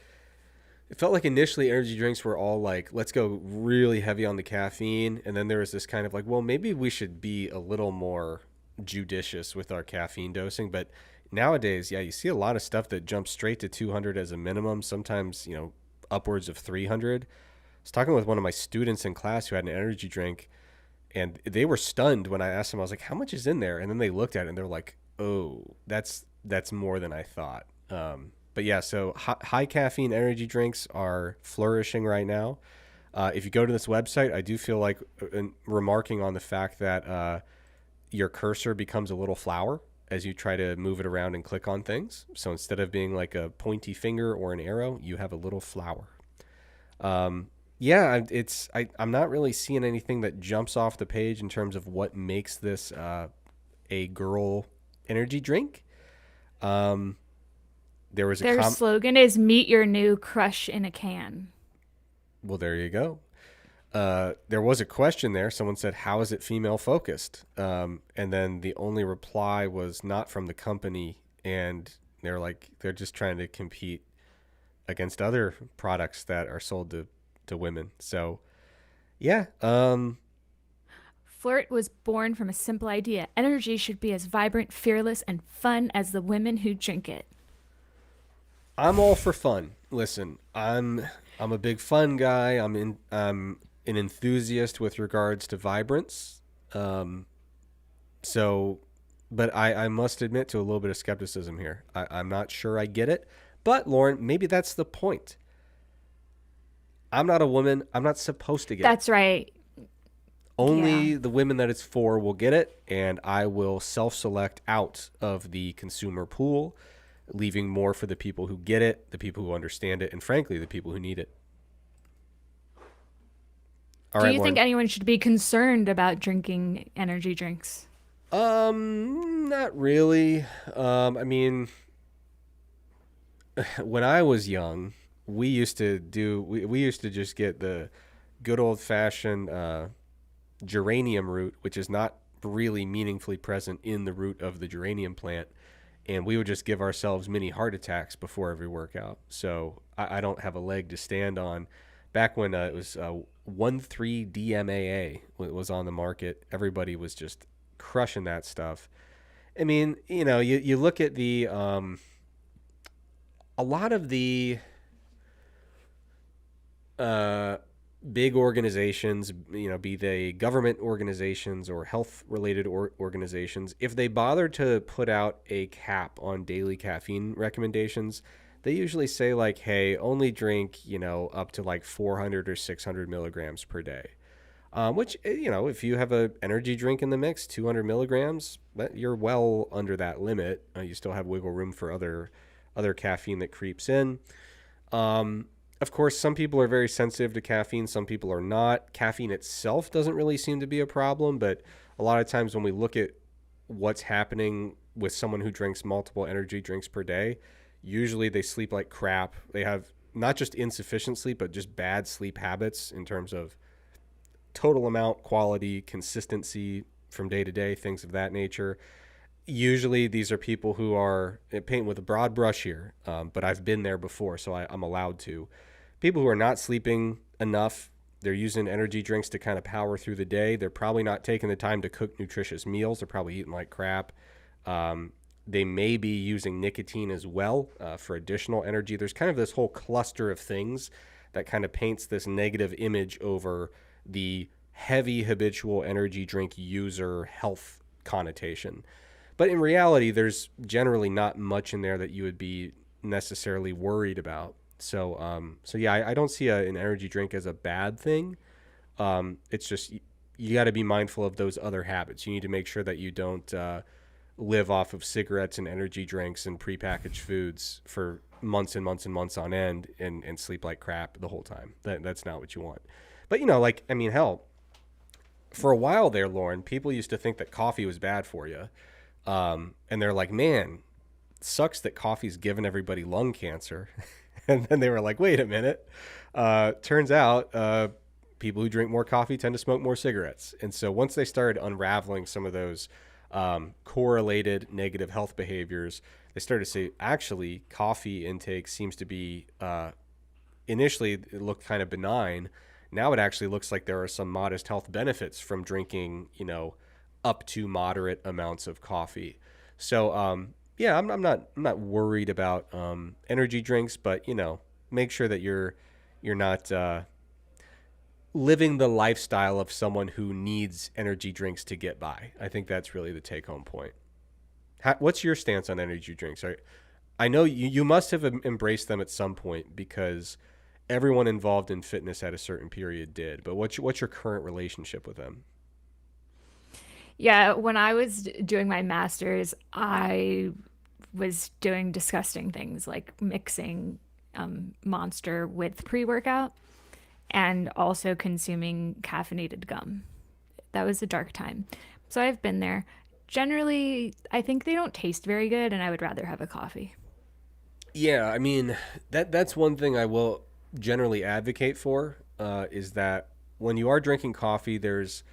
it felt like initially energy drinks were all like, let's go really heavy on the caffeine. And then there was this kind of like, well, maybe we should be a little more judicious with our caffeine dosing. But nowadays, yeah, you see a lot of stuff that jumps straight to 200 as a minimum, sometimes, upwards of 300. I was talking with one of my students in class who had an energy drink, and they were stunned when I asked them. I was like, "How much is in there?" And then they looked at it and they're like, "Oh, that's more than I thought." But yeah, so high caffeine energy drinks are flourishing right now. If you go to this website, I do feel like remarking on the fact that your cursor becomes a little flower as you try to move it around and click on things. So instead of being like a pointy finger or an arrow, you have a little flower. Yeah, I'm not really seeing anything that jumps off the page in terms of what makes this a girl energy drink. There was Their slogan is "Meet your new crush in a can." well, there you go. There was a question there. Someone said, "How is it female focused?" And then the only reply was not from the company, and they're just trying to compete against other products that are sold to women. So yeah, Flirt was born from a simple idea. Energy should be as vibrant, fearless, and fun as the women who drink it. I'm all for fun. Listen, I'm a big fun guy. I'm an enthusiast with regards to vibrance. So, but I must admit to a little bit of skepticism here. I'm not sure I get it, but Lauren, maybe that's the point. I'm not a woman. I'm not supposed to get it. That's right. Yeah. Only the women that it's for will get it, and I will self-select out of the consumer pool, leaving more for the people who get it, the people who understand it, and frankly, the people who need it. All Do right, you think Lauren. anyone should be concerned about drinking energy drinks? Not really. I mean, when I was young, we used to just get the good old fashioned geranium root, which is not really meaningfully present in the root of the geranium plant, and we would just give ourselves mini heart attacks before every workout. So I don't have a leg to stand on. Back when it was 1,3-DMAA was on the market, everybody was just crushing that stuff. I mean, you look at a lot of the uh, big organizations, be they government organizations or health related organizations, if they bother to put out a cap on daily caffeine recommendations, they usually say like, hey, only drink, up to like 400 or 600 milligrams per day. Which, if you have a energy drink in the mix, 200 milligrams, you're well under that limit. You still have wiggle room for other caffeine that creeps in. Of course, some people are very sensitive to caffeine. Some people are not. Caffeine itself doesn't really seem to be a problem, but a lot of times when we look at what's happening with someone who drinks multiple energy drinks per day, usually they sleep like crap. They have not just insufficient sleep, but just bad sleep habits in terms of total amount, quality, consistency from day to day, things of that nature. Usually these are people who are painting with a broad brush here, but I've been there before, so I'm allowed to. People who are not sleeping enough, they're using energy drinks to kind of power through the day. They're probably not taking the time to cook nutritious meals. They're probably eating like crap. They may be using nicotine as well for additional energy. There's kind of this whole cluster of things that kind of paints this negative image over the heavy habitual energy drink user health connotation. But in reality, there's generally not much in there that you would be necessarily worried about. So yeah, I don't see an energy drink as a bad thing. It's just you got to be mindful of those other habits. You need to make sure that you don't live off of cigarettes and energy drinks and prepackaged foods for months and months and months on end and sleep like crap the whole time. That's not what you want. But like I mean, hell, for a while there, Lauren, people used to think that coffee was bad for you, and they're like, man, sucks that coffee's given everybody lung cancer. And then they were like, wait a minute. Turns out people who drink more coffee tend to smoke more cigarettes. And so once they started unraveling some of those correlated negative health behaviors, they started to say, actually, coffee intake seems to be, initially, it looked kind of benign. Now it actually looks like there are some modest health benefits from drinking, up to moderate amounts of coffee. So, yeah, I'm not worried about energy drinks, but make sure that you're not living the lifestyle of someone who needs energy drinks to get by. I think that's really the take home point. What's your stance on energy drinks? I know you must have embraced them at some point because everyone involved in fitness at a certain period did. But what's your current relationship with them? Yeah, when I was doing my master's, I was doing disgusting things like mixing Monster with pre-workout and also consuming caffeinated gum. That was a dark time. So I've been there. Generally, I think they don't taste very good, and I would rather have a coffee. Yeah, I mean that's one thing I will generally advocate for is that when you are drinking coffee, there's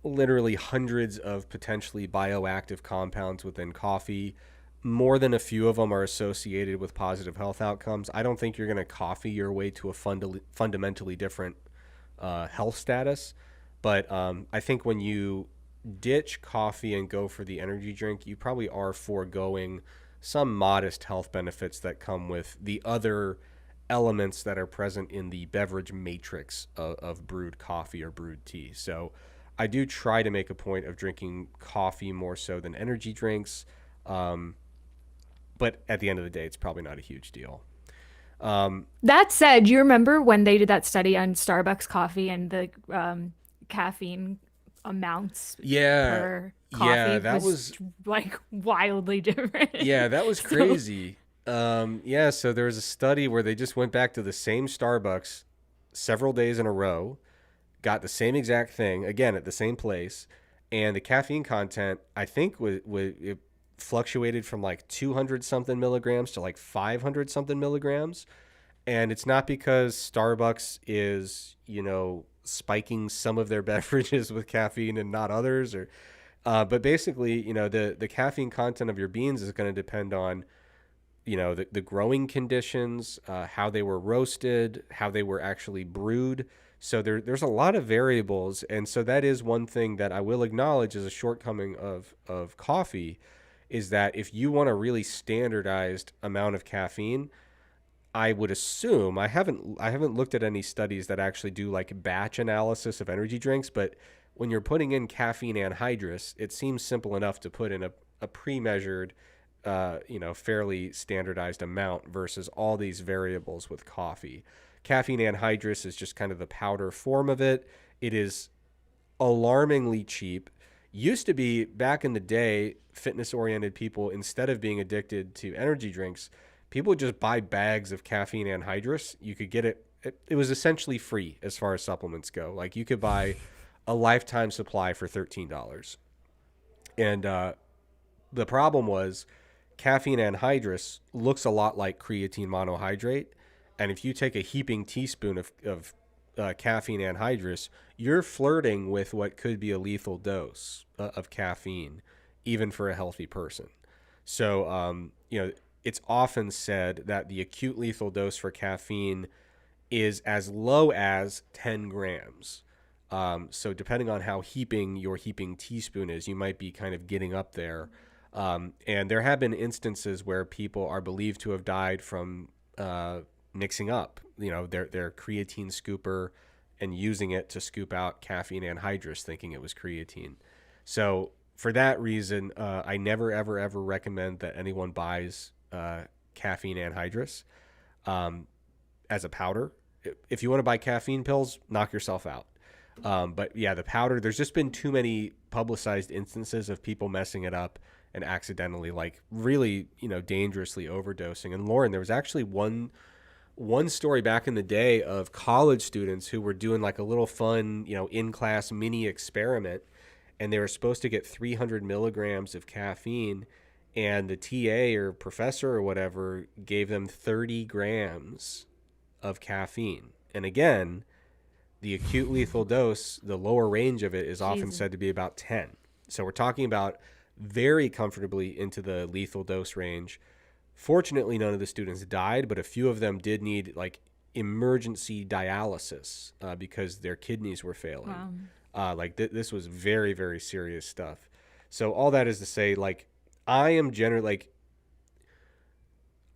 literally hundreds of potentially bioactive compounds within coffee. More than a few of them are associated with positive health outcomes. I don't think you're going to coffee your way to a fundamentally different health status. But I think when you ditch coffee and go for the energy drink, you probably are foregoing some modest health benefits that come with the other elements that are present in the beverage matrix of brewed coffee or brewed tea. So I do try to make a point of drinking coffee more so than energy drinks. But at the end of the day, it's probably not a huge deal. That said, you remember when they did that study on Starbucks coffee and the caffeine amounts Yeah, per yeah, coffee that was was like wildly different? yeah, that was So crazy. Yeah, so there was a study where they just went back to the same Starbucks several days in a row, got the same exact thing again at the same place, and the caffeine content I think was it fluctuated from like 200 something milligrams to like 500 something milligrams. And it's not because Starbucks is, spiking some of their beverages with caffeine and not others, or but basically, the caffeine content of your beans is going to depend on the growing conditions, how they were roasted, how they were actually brewed. So there's a lot of variables, and so that is one thing that I will acknowledge as a shortcoming of coffee, is that if you want a really standardized amount of caffeine, I would assume I haven't looked at any studies that actually do like batch analysis of energy drinks, but when you're putting in caffeine anhydrous, it seems simple enough to put in a pre-measured fairly standardized amount versus all these variables with coffee. Caffeine anhydrous is just kind of the powder form of it. It is alarmingly cheap. Used to be back in the day, fitness oriented people, instead of being addicted to energy drinks, people would just buy bags of caffeine anhydrous. You could get it was essentially free as far as supplements go. Like you could buy a lifetime supply for $13. And the problem was caffeine anhydrous looks a lot like creatine monohydrate. And if you take a heaping teaspoon of caffeine anhydrous, you're flirting with what could be a lethal dose of caffeine, even for a healthy person. So, it's often said that the acute lethal dose for caffeine is as low as 10 grams. So, depending on how heaping your heaping teaspoon is, you might be kind of getting up there. And there have been instances where people are believed to have died from mixing up, their creatine scooper and using it to scoop out caffeine anhydrous, thinking it was creatine. So for that reason, I never, ever, ever recommend that anyone buys caffeine anhydrous as a powder. If you want to buy caffeine pills, knock yourself out. But yeah, the powder, there's just been too many publicized instances of people messing it up and accidentally, like, really, dangerously overdosing. And Lauren, there was actually one story back in the day of college students who were doing like a little fun, in class mini experiment, and they were supposed to get 300 milligrams of caffeine, and the TA or professor or whatever gave them 30 grams of caffeine. And again, the acute lethal dose, the lower range of it, is often Jesus. said to be about 10. So we're talking about very comfortably into the lethal dose range. Fortunately, none of the students died, but a few of them did need like emergency dialysis because their kidneys were failing. Wow. This was very, very serious stuff. So all that is to say, like, I am generally like,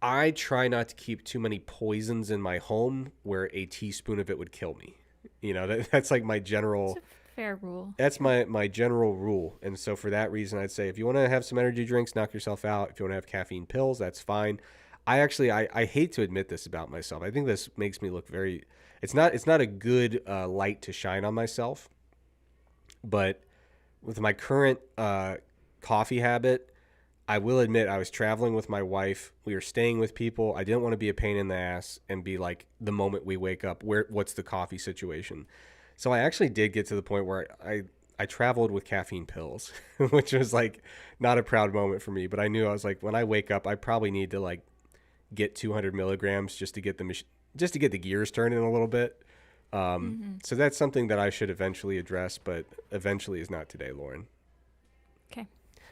I try not to keep too many poisons in my home where a teaspoon of it would kill me. That's like my It's general. a fair rule. That's my general rule. And so for that reason, I'd say if you want to have some energy drinks, knock yourself out. If you want to have caffeine pills, that's fine. I hate to admit this about myself. I think this makes me look very. It's not a good light to shine on myself. But with my current coffee habit, I will admit I was traveling with my wife. We were staying with people. I didn't want to be a pain in the ass and be like the moment we wake up, what's the coffee situation? So I actually did get to the point where I traveled with caffeine pills, which was like not a proud moment for me. But I knew I was like, when I wake up, I probably need to like get 200 milligrams just to get the gears turning a little bit. Mm-hmm. So that's something that I should eventually address, but eventually is not today, Lauren. Okay.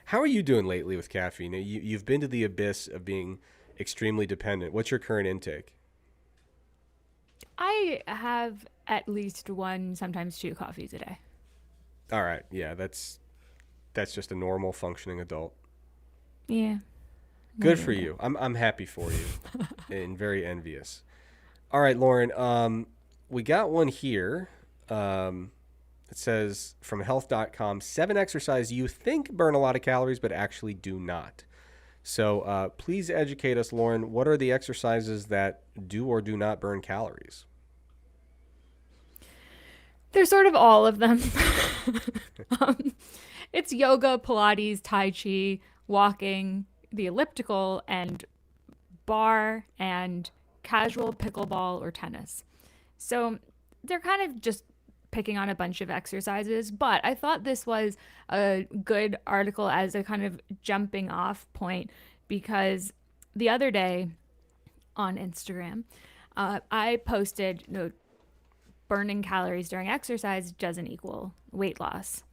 How are you doing lately with caffeine? You've been to the abyss of being extremely dependent. What's your current intake? I have at least one, sometimes two coffees a day. All right, yeah, that's just a normal functioning adult. Yeah. Good Maybe for a bit. you. I'm happy for you and very envious. All right, Lauren. We got one here. It says from health.com, 7 exercise you think burn a lot of calories but actually do not. So please educate us, Lauren. What are the exercises that do or do not burn calories? They're sort of all of them. um, it's yoga, Pilates, Tai Chi, walking, the elliptical, and bar, and casual pickleball or tennis. So they're kind of just picking on a bunch of exercises, but I thought this was a good article as a kind of jumping off point because the other day on Instagram, I posted, burning calories during exercise doesn't equal weight loss.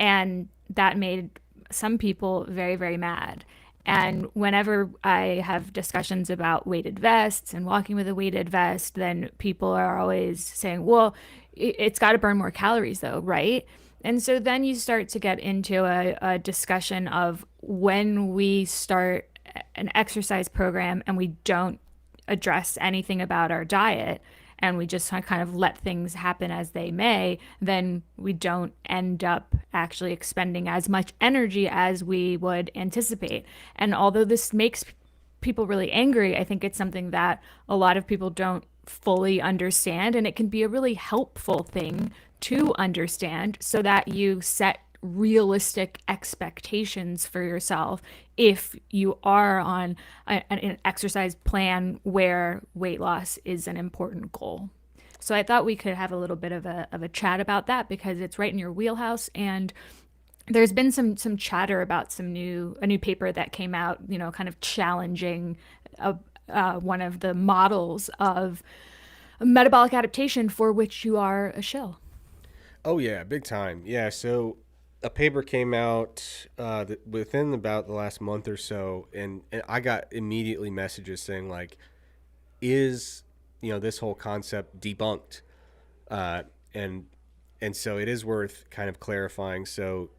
And that made some people very, very mad. And whenever I have discussions about weighted vests and walking with a weighted vest, then people are always saying, well, it's got to burn more calories, though, right? And so then you start to get into a discussion of when we start an exercise program and we don't address anything about our diet and we just kind of let things happen as they may, then we don't end up actually expending as much energy as we would anticipate. And although this makes people really angry, I think it's something that a lot of people don't fully understand. And it can be a really helpful thing to understand so that you set realistic expectations for yourself if you are on an exercise plan where weight loss is an important goal. So I thought we could have a little bit of a chat about that because it's right in your wheelhouse. And there's been some chatter about a new paper that came out, kind of challenging one of the models of metabolic adaptation for which you are a shill. Oh yeah, big time. Yeah, so a paper came out within about the last month or so, and I got immediately messages saying like, "Is this whole concept debunked?" Uh, and and so it is worth kind of clarifying. So,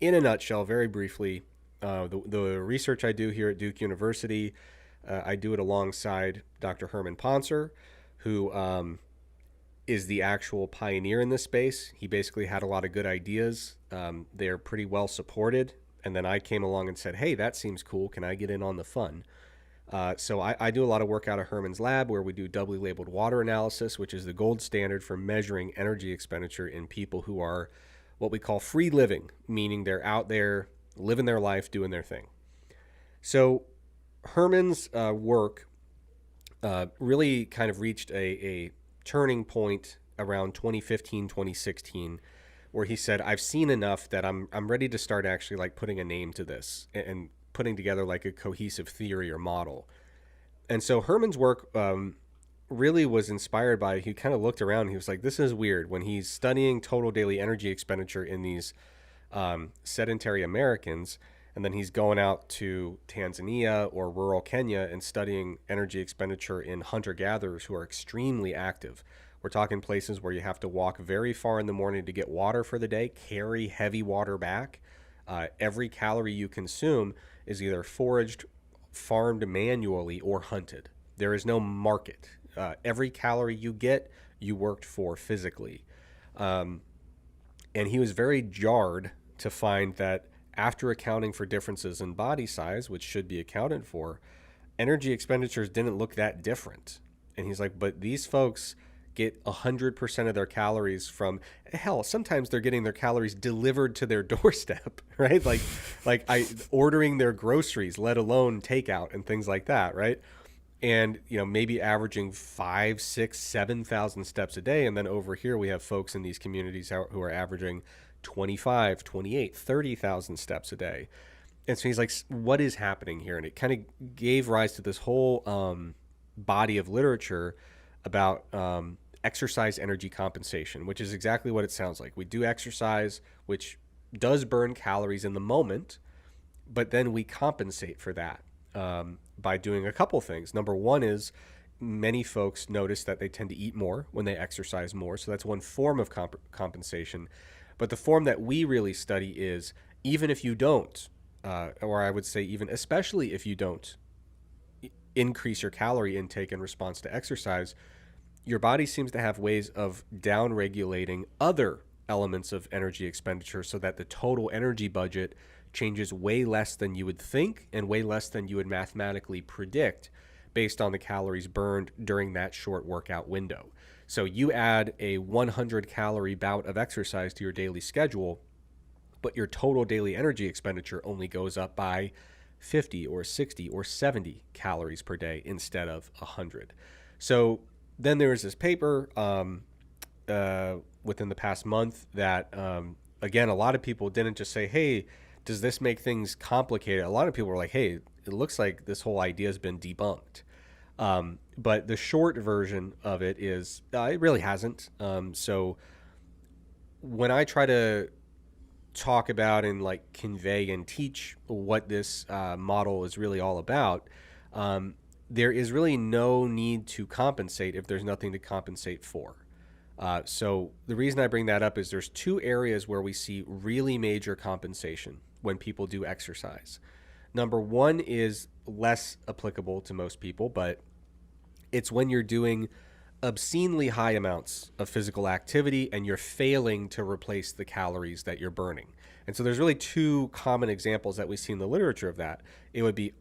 in a nutshell, very briefly, The research I do here at Duke University, I do it alongside Dr. Herman Poncer, who is the actual pioneer in this space. He basically had a lot of good ideas. They're pretty well supported. And then I came along and said, hey, that seems cool. Can I get in on the fun? So I do a lot of work out of Herman's lab where we do doubly labeled water analysis, which is the gold standard for measuring energy expenditure in people who are what we call free living, meaning they're out there living their life, doing their thing. So Herman's work really kind of reached a turning point around 2015, 2016, where he said, I've seen enough that I'm ready to start actually like putting a name to this and putting together like a cohesive theory or model. And so Herman's work really was inspired by, he kind of looked around and he was like, this is weird. When he's studying total daily energy expenditure in these sedentary Americans, and then he's going out to Tanzania or rural Kenya and studying energy expenditure in hunter-gatherers who are extremely active. We're talking places where you have to walk very far in the morning to get water for the day, carry heavy water back. Every calorie you consume is either foraged, farmed manually, or hunted. There is no market. Every calorie you get, you worked for physically. And he was very jarred to find that after accounting for differences in body size, which should be accounted for, energy expenditures didn't look that different. And he's like, but these folks get 100% of their calories from, hell, sometimes they're getting their calories delivered to their doorstep, right? Like ordering their groceries, let alone takeout and things like that, right? And, you know, maybe averaging 5, 6, 7,000 steps a day. And then over here, we have folks in these communities who are averaging 25, 28, 30,000 steps a day. And so he's like, what is happening here? And it kind of gave rise to this whole body of literature about exercise energy compensation, which is exactly what it sounds like. We do exercise, which does burn calories in the moment, but then we compensate for that by doing a couple things. Number one is many folks notice that they tend to eat more when they exercise more. So that's one form of compensation. But the form that we really study is even if you don't, or I would say even especially if you don't increase your calorie intake in response to exercise, your body seems to have ways of down-regulating other elements of energy expenditure so that the total energy budget changes way less than you would think and way less than you would mathematically predict based on the calories burned during that short workout window. So you add a 100-calorie bout of exercise to your daily schedule, but your total daily energy expenditure only goes up by 50 or 60 or 70 calories per day instead of 100. So then there was this paper within the past month that, again, a lot of people didn't just say, hey, does this make things complicated? A lot of people were like, hey, it looks like this whole idea has been debunked. But the short version of it is it really hasn't. So when I try to talk about and like convey and teach what this model is really all about, there is really no need to compensate if there's nothing to compensate for. So the reason I bring that up is there's two areas where we see really major compensation when people do exercise. Number one is less applicable to most people, but it's when you're doing obscenely high amounts of physical activity and you're failing to replace the calories that you're burning. And so there's really two common examples that we see in the literature of that. It would be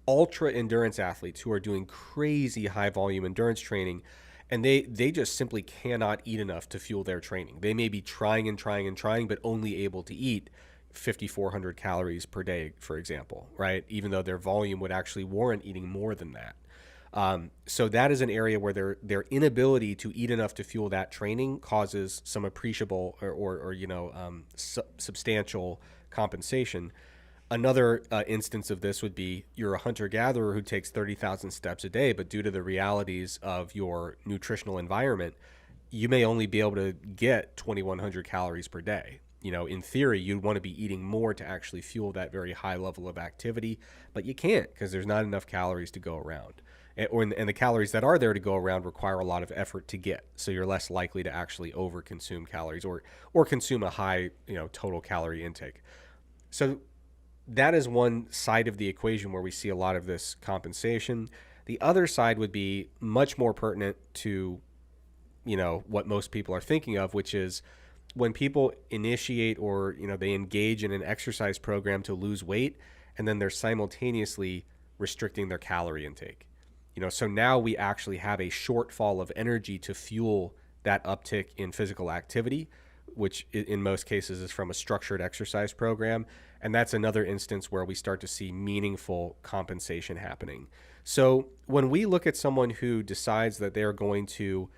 ultra endurance athletes who are doing crazy high volume endurance training, and they just simply cannot eat enough to fuel their training. They may be trying, but only able to eat 5,400 calories per day, for example, right? Even though their volume would actually warrant eating more than that. So that is an area where their inability to eat enough to fuel that training causes some appreciable or substantial compensation. Another instance of this would be you're a hunter-gatherer who takes 30,000 steps a day, but due to the realities of your nutritional environment, you may only be able to get 2,100 calories per day. You know, in theory, you'd want to be eating more to actually fuel that very high level of activity, but you can't because there's not enough calories to go around. And the calories that are there to go around require a lot of effort to get. So you're less likely to actually overconsume calories or consume a high, total calorie intake. So that is one side of the equation where we see a lot of this compensation. The other side would be much more pertinent to, what most people are thinking of, which is when people initiate or, they engage in an exercise program to lose weight, and then they're simultaneously restricting their calorie intake. So now we actually have a shortfall of energy to fuel that uptick in physical activity, which in most cases is from a structured exercise program. And that's another instance where we start to see meaningful compensation happening. So when we look at someone who decides that they're going to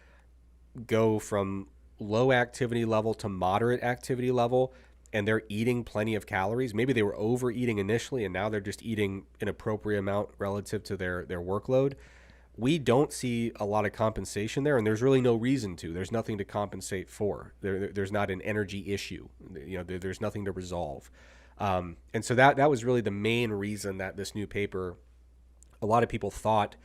go from low activity level to moderate activity level, and they're eating plenty of calories, maybe they were overeating initially and now they're just eating an appropriate amount relative to their workload, we don't see a lot of compensation there, and there's really no reason to. There's nothing to compensate for. There's not an energy issue. There's nothing to resolve. And so that was really the main reason that this new paper, a lot of people thought,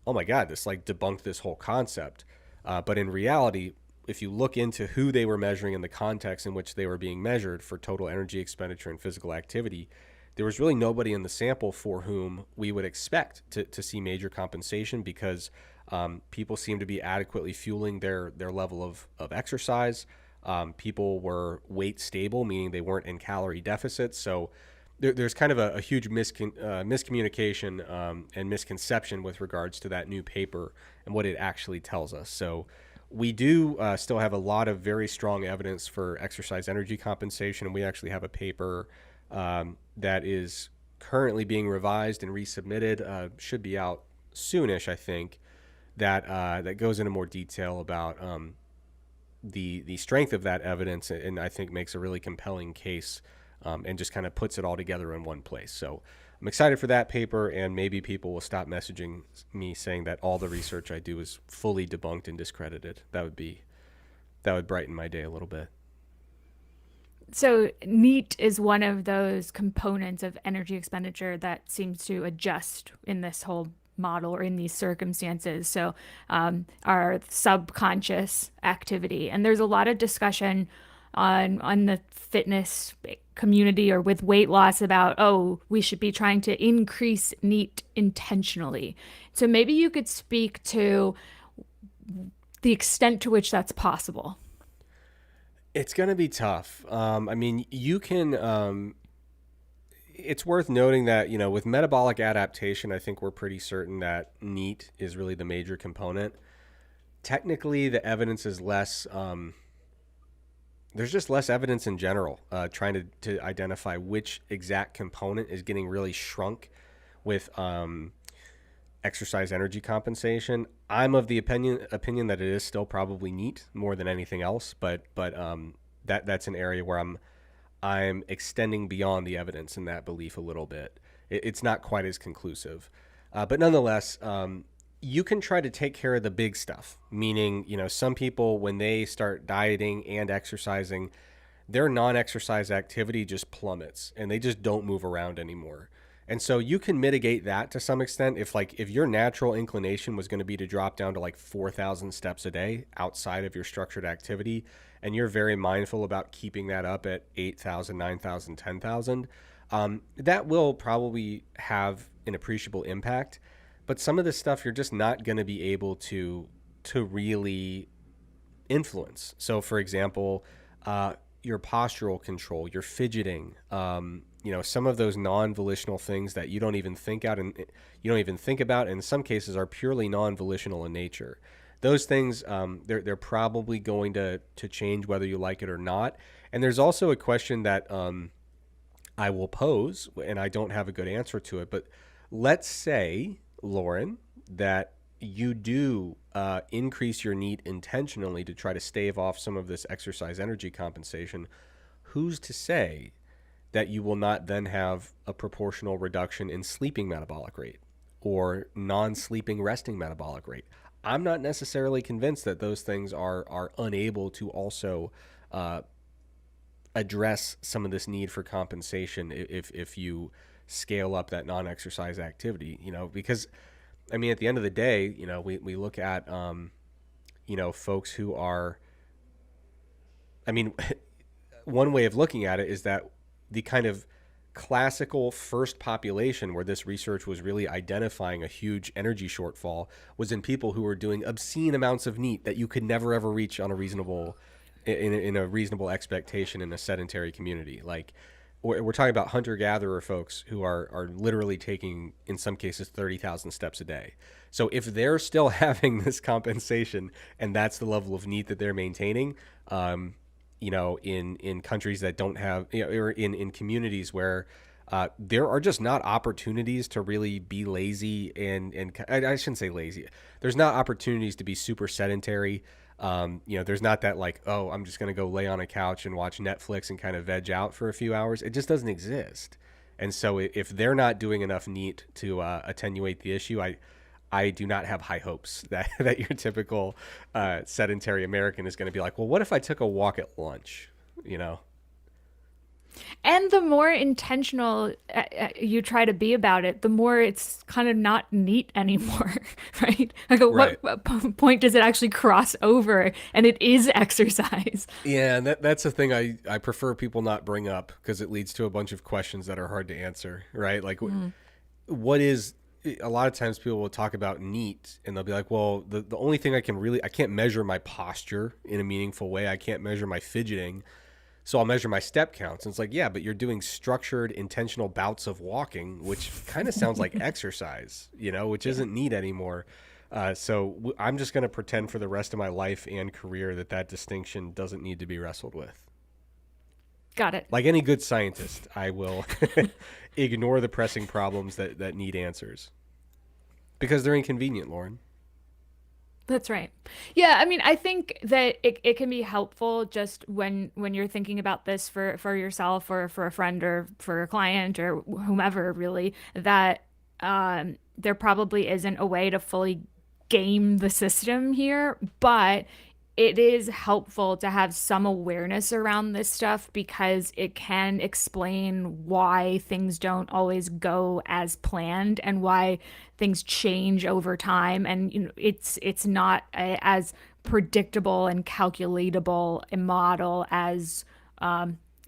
oh my God, this like debunked this whole concept. But in reality, if you look into who they were measuring and the context in which they were being measured for total energy expenditure and physical activity, there was really nobody in the sample for whom we would expect to see major compensation, because people seem to be adequately fueling their level of exercise. People were weight stable, meaning they weren't in calorie deficits. So there's kind of a huge miscommunication and misconception with regards to that new paper and what it actually tells us. So we do still have a lot of very strong evidence for exercise energy compensation, and we actually have a paper that is currently being revised and resubmitted. Should be out soonish, I think. That goes into more detail about the strength of that evidence, and I think makes a really compelling case, and just kind of puts it all together in one place. So I'm excited for that paper, and maybe people will stop messaging me saying that all the research I do is fully debunked and discredited. That would brighten my day a little bit. So, NEAT is one of those components of energy expenditure that seems to adjust in this whole model or in these circumstances. So, our subconscious activity. And there's a lot of discussion on the fitness community or with weight loss about, oh, we should be trying to increase NEAT intentionally. So, maybe you could speak to the extent to which that's possible. It's going to be tough. I mean, you can. It's worth noting that, with metabolic adaptation, I think we're pretty certain that NEAT is really the major component. Technically, the evidence is less. There's just less evidence in general, trying to identify which exact component is getting really shrunk with exercise energy compensation. I'm of the opinion that it is still probably NEAT more than anything else, but that's an area where I'm extending beyond the evidence in that belief a little bit. It's not quite as conclusive, but nonetheless, you can try to take care of the big stuff. Meaning, some people, when they start dieting and exercising, their non-exercise activity just plummets and they just don't move around anymore. And so you can mitigate that to some extent if your natural inclination was going to be to drop down to like 4,000 steps a day outside of your structured activity, and you're very mindful about keeping that up at 8,000, 9,000, 10,000, that will probably have an appreciable impact. But some of this stuff you're just not going to be able to really influence. So, for example, your postural control, your fidgeting, some of those non-volitional things that you don't even think out and you don't even think about, in some cases are purely non-volitional in nature. Those things, they're probably going to change whether you like it or not. And there's also a question that I will pose, and I don't have a good answer to it, but let's say, Lauren, that you do increase your NEAT intentionally to try to stave off some of this exercise energy compensation. Who's to say that you will not then have a proportional reduction in sleeping metabolic rate or non-sleeping resting metabolic rate? I'm not necessarily convinced that those things are unable to also address some of this need for compensation if you scale up that non-exercise activity, because I mean, at the end of the day, we look at, folks who are, I mean, one way of looking at it is that the kind of classical first population where this research was really identifying a huge energy shortfall was in people who were doing obscene amounts of NEAT that you could never ever reach on a reasonable in a reasonable expectation in a sedentary community. Like we're talking about hunter gatherer folks who are literally taking in some cases 30,000 steps a day. So if they're still having this compensation and that's the level of NEAT that they're maintaining, in countries that don't have, or in communities where there are just not opportunities to really be lazy and I shouldn't say lazy. There's not opportunities to be super sedentary. There's not that like, oh, I'm just going to go lay on a couch and watch Netflix and kind of veg out for a few hours. It just doesn't exist. And so if they're not doing enough NEAT to attenuate the issue, I do not have high hopes that, that your typical sedentary American is going to be like, well, what if I took a walk at lunch? You know? And the more intentional you try to be about it, the more it's kind of not neat anymore, right? Like, at Right. what point does it actually cross over and it is exercise? Yeah, and that's the thing I prefer people not bring up because it leads to a bunch of questions that are hard to answer, right? Like, what is a lot of times people will talk about NEAT and they'll be like, well, the only thing I can't measure my posture in a meaningful way. I can't measure my fidgeting. So I'll measure my step counts. And it's like, yeah, but you're doing structured, intentional bouts of walking, which kind of sounds like exercise, which Yeah, isn't neat anymore. I'm just going to pretend for the rest of my life and career that distinction doesn't need to be wrestled with. got it. Like any good scientist, I will ignore the pressing problems that need answers because they're inconvenient, Lauren. That's right. Yeah, I mean, I think that it can be helpful just when you're thinking about this for yourself or for a friend or for a client or whomever, really, that there probably isn't a way to fully game the system here, but it is helpful to have some awareness around this stuff because it can explain why things don't always go as planned and why things change over time. And it's not as predictable and calculatable a model as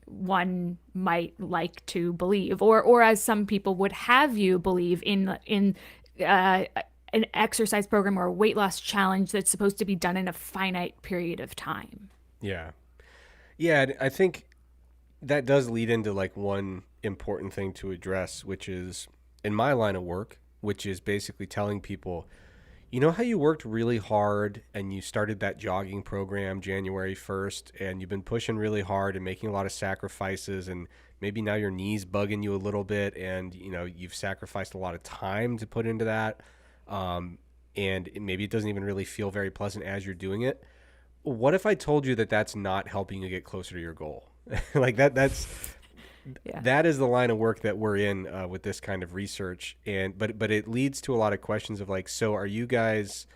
one might like to believe, or as some people would have you believe in uh, an exercise program or a weight loss challenge that's supposed to be done in a finite period of time. Yeah. Yeah, and I think that does lead into like one important thing to address, which is in my line of work, which is basically telling people, you know how you worked really hard and you started that jogging program January 1st and you've been pushing really hard and making a lot of sacrifices and maybe now your knees bugging you a little bit and you've sacrificed a lot of time to put into that. And maybe it doesn't even really feel very pleasant as you're doing it. What if I told you that that's not helping you get closer to your goal? Like Yeah. that is the line of work that we're in with this kind of research, and but it leads to a lot of questions of like, so are you guys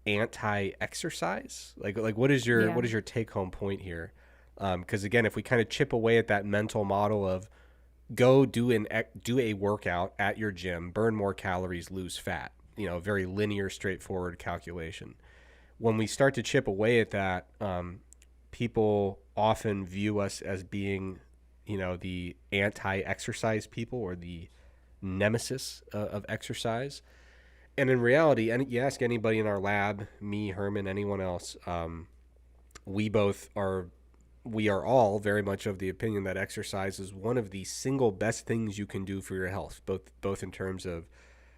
anti-exercise? Like Yeah. what is your take home point here? Because again, if we kind of chip away at that mental model of go do a workout at your gym, burn more calories, lose fat, very linear, straightforward calculation. When we start to chip away at that, people often view us as being, the anti-exercise people or the nemesis of exercise. And in reality, and you ask anybody in our lab, me, Herman, anyone else, we both are we are all very much of the opinion that exercise is one of the single best things you can do for your health, both in terms of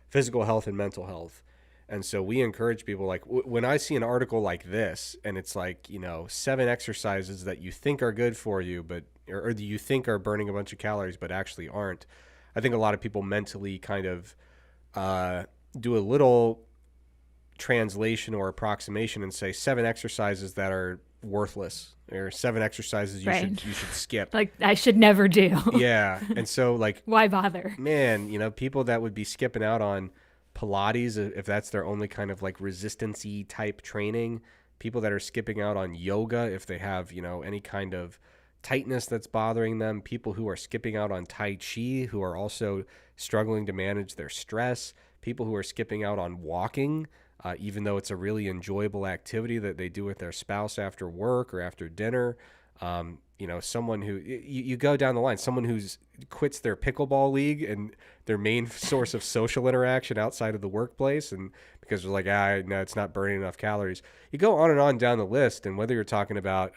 physical health and mental health. And so we encourage people like when I see an article like this and it's like, 7 exercises that you think are good for you, but or you think are burning a bunch of calories, but actually aren't. I think a lot of people mentally kind of do a little translation or approximation and say 7 exercises that are worthless or 7 exercises Right. you should skip. Like I should never do. Yeah. And so like, Why bother? man, people that would be skipping out on Pilates if that's their only kind of like resistance-y type training, people that are skipping out on yoga if they have, any kind of tightness that's bothering them, people who are skipping out on Tai Chi who are also struggling to manage their stress, people who are skipping out on walking, even though it's a really enjoyable activity that they do with their spouse after work or after dinner. someone who you go down the line, someone who's quits their pickleball league and their main source of social interaction outside of the workplace, and because they're like, no, it's not burning enough calories. You go on down the list, and whether you're talking about,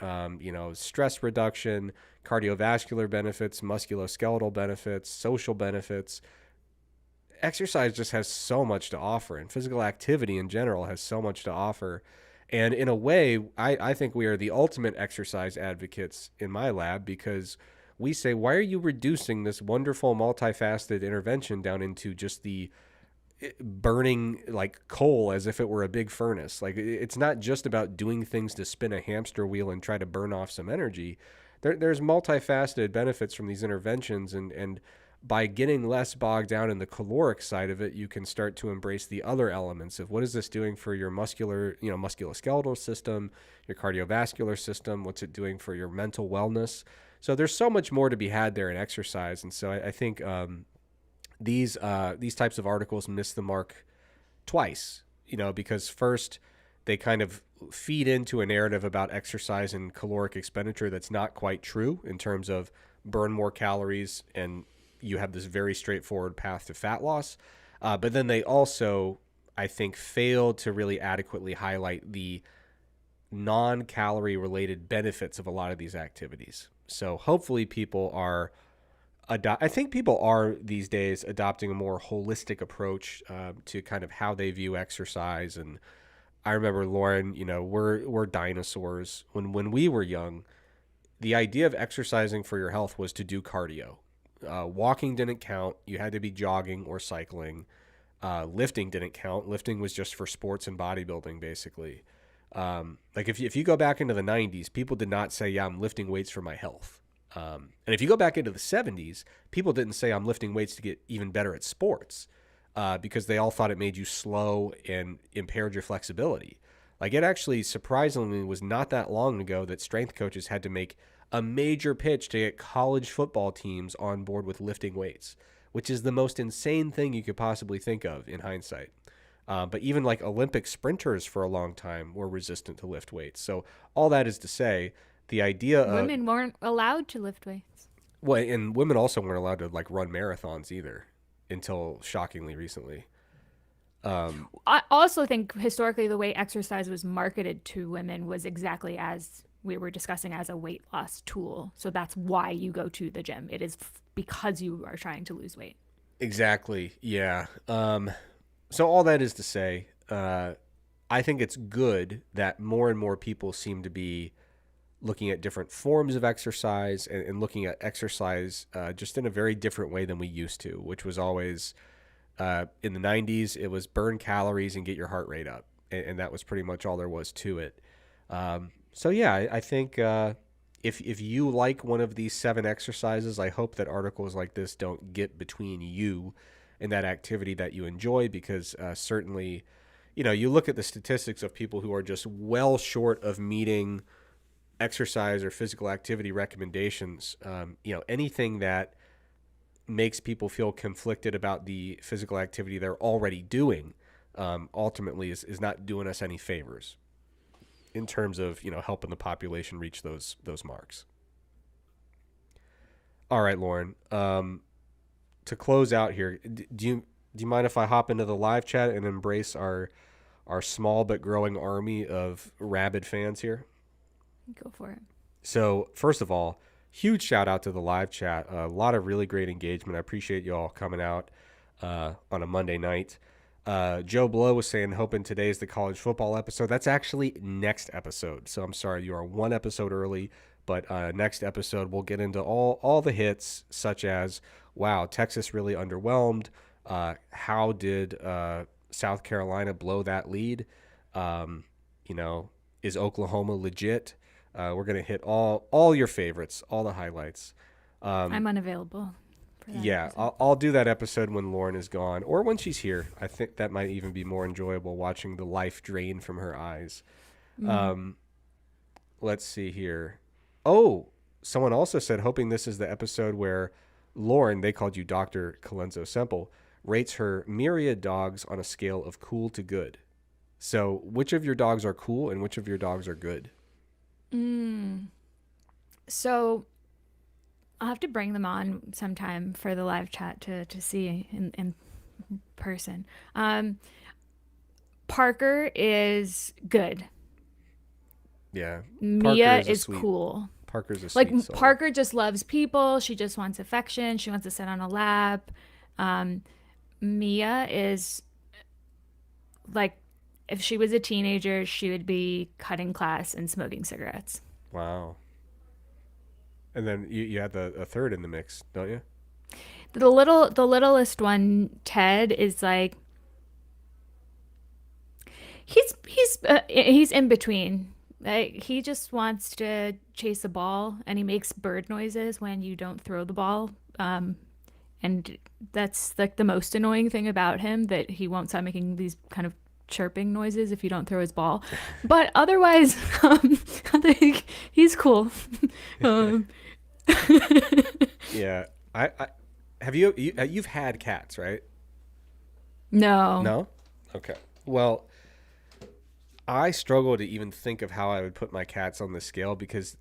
stress reduction, cardiovascular benefits, musculoskeletal benefits, social benefits, exercise just has so much to offer, and physical activity in general has so much to offer. And in a way, I think we are the ultimate exercise advocates in my lab, because we say, why are you reducing this wonderful multifaceted intervention down into just the burning like coal as if it were a big furnace? Like, it's not just about doing things to spin a hamster wheel and try to burn off some energy. There's multifaceted benefits from these interventions, and by getting less bogged down in the caloric side of it, you can start to embrace the other elements of what is this doing for your musculoskeletal system, your cardiovascular system, what's it doing for your mental wellness. So there's so much more to be had there in exercise. And so I think these types of articles miss the mark twice, because first they kind of feed into a narrative about exercise and caloric expenditure that's not quite true in terms of burn more calories and you have this very straightforward path to fat loss. But then they also, I think, failed to really adequately highlight the non-calorie related benefits of a lot of these activities. So hopefully people are, I think people are these days adopting a more holistic approach to kind of how they view exercise. And I remember, Lauren, we're dinosaurs. When we were young, the idea of exercising for your health was to do cardio. Walking didn't count. You had to be jogging or cycling. Lifting didn't count. Lifting was just for sports and bodybuilding, basically. Like if you go back into the 90s, people did not say, yeah, I'm lifting weights for my health. And if you go back into the 70s, people didn't say, I'm lifting weights to get even better at sports, because they all thought it made you slow and impaired your flexibility. Like, it actually surprisingly was not that long ago that strength coaches had to make a major pitch to get college football teams on board with lifting weights, which is the most insane thing you could possibly think of in hindsight. But even like Olympic sprinters for a long time were resistant to lift weights. So all that is to say, the idea of Women weren't allowed to lift weights. well, and women also weren't allowed to like run marathons either until shockingly recently. I also think historically the way exercise was marketed to women was exactly as we were discussing, as a weight loss tool. So that's why you go to the gym. It is because you are trying to lose weight. Exactly. Yeah. So all that is to say, I think it's good that more and more people seem to be looking at different forms of exercise and looking at exercise just in a very different way than we used to, which was always in the 90s, it was burn calories and get your heart rate up. And that was pretty much all there was to it. So yeah, I think if you like one of these 7 exercises, I hope that articles like this don't get between you and that activity that you enjoy, because certainly, you look at the statistics of people who are just well short of meeting exercise or physical activity recommendations. Anything that makes people feel conflicted about the physical activity they're already doing ultimately is not doing us any favors in terms of helping the population reach those marks. All right, Lauren. To close out here, do you mind if I hop into the live chat and embrace our small but growing army of rabid fans here? Go for it. So first of all, huge shout out to the live chat. A lot of really great engagement. I appreciate you all coming out on a Monday night. Joe Blow was saying, hoping today's the college football episode. That's actually next episode. So I'm sorry, you are one episode early, but next episode we'll get into all the hits, such as, wow, Texas really underwhelmed. How did South Carolina blow that lead? Is Oklahoma legit? We're going to hit all your favorites, all the highlights. I'm unavailable for that Yeah, episode. I'll do that episode when Lauren is gone or when she's here. I think that might even be more enjoyable, watching the life drain from her eyes. Let's see here. Oh, someone also said, hoping this is the episode where Lauren, they called you Dr. Colenso Semple, rates her myriad dogs on a scale of cool to good. So which of your dogs are cool and which of your dogs are good? So I'll have to bring them on sometime for the live chat to see in person. Parker is good. Yeah, Parker Mia is a is sweet cool. Parker's a sweet Like soul. Parker just loves people. She just wants affection. She wants to sit on a lap. Um, Mia is like, if she was a teenager, she would be cutting class and smoking cigarettes. Wow. And then you had a third in the mix, don't you? The littlest one, Ted, is like he's in between. He just wants to chase a ball, and he makes bird noises when you don't throw the ball. And that's like the most annoying thing about him, that he won't stop making these kind of chirping noises if you don't throw his ball. But otherwise, I think he's cool. um, Yeah. I have you've had cats, right? no. No? Okay. Well, I struggle to even think of how I would put my cats on the scale because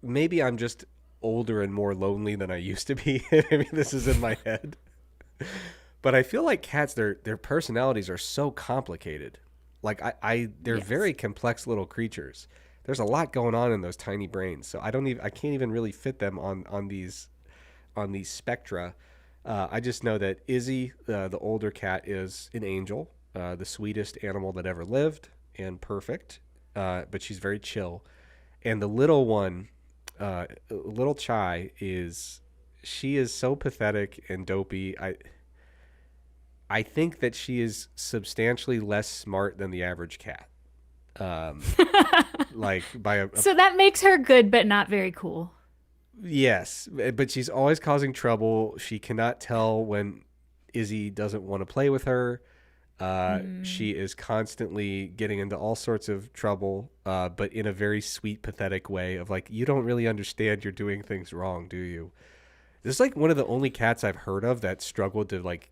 maybe I'm just older and more lonely than I used to be. Maybe this is in my head. But I feel like cats, their personalities are so complicated. Like they're Yes. very complex little creatures. There's a lot going on in those tiny brains. So I can't even really fit them on these spectra. I just know that Izzy, the older cat, is an angel, the sweetest animal that ever lived, and perfect. But she's very chill. And the little one, little Chai, she is so pathetic and dopey. I think that she is substantially less smart than the average cat. Um, like by a So that makes her good, but not very cool. yes, but she's always causing trouble. She cannot tell when Izzy doesn't want to play with her. Mm. She is constantly getting into all sorts of trouble, but in a very sweet, pathetic way of like, you don't really understand you're doing things wrong, do you? This is like one of the only cats I've heard of that struggled to like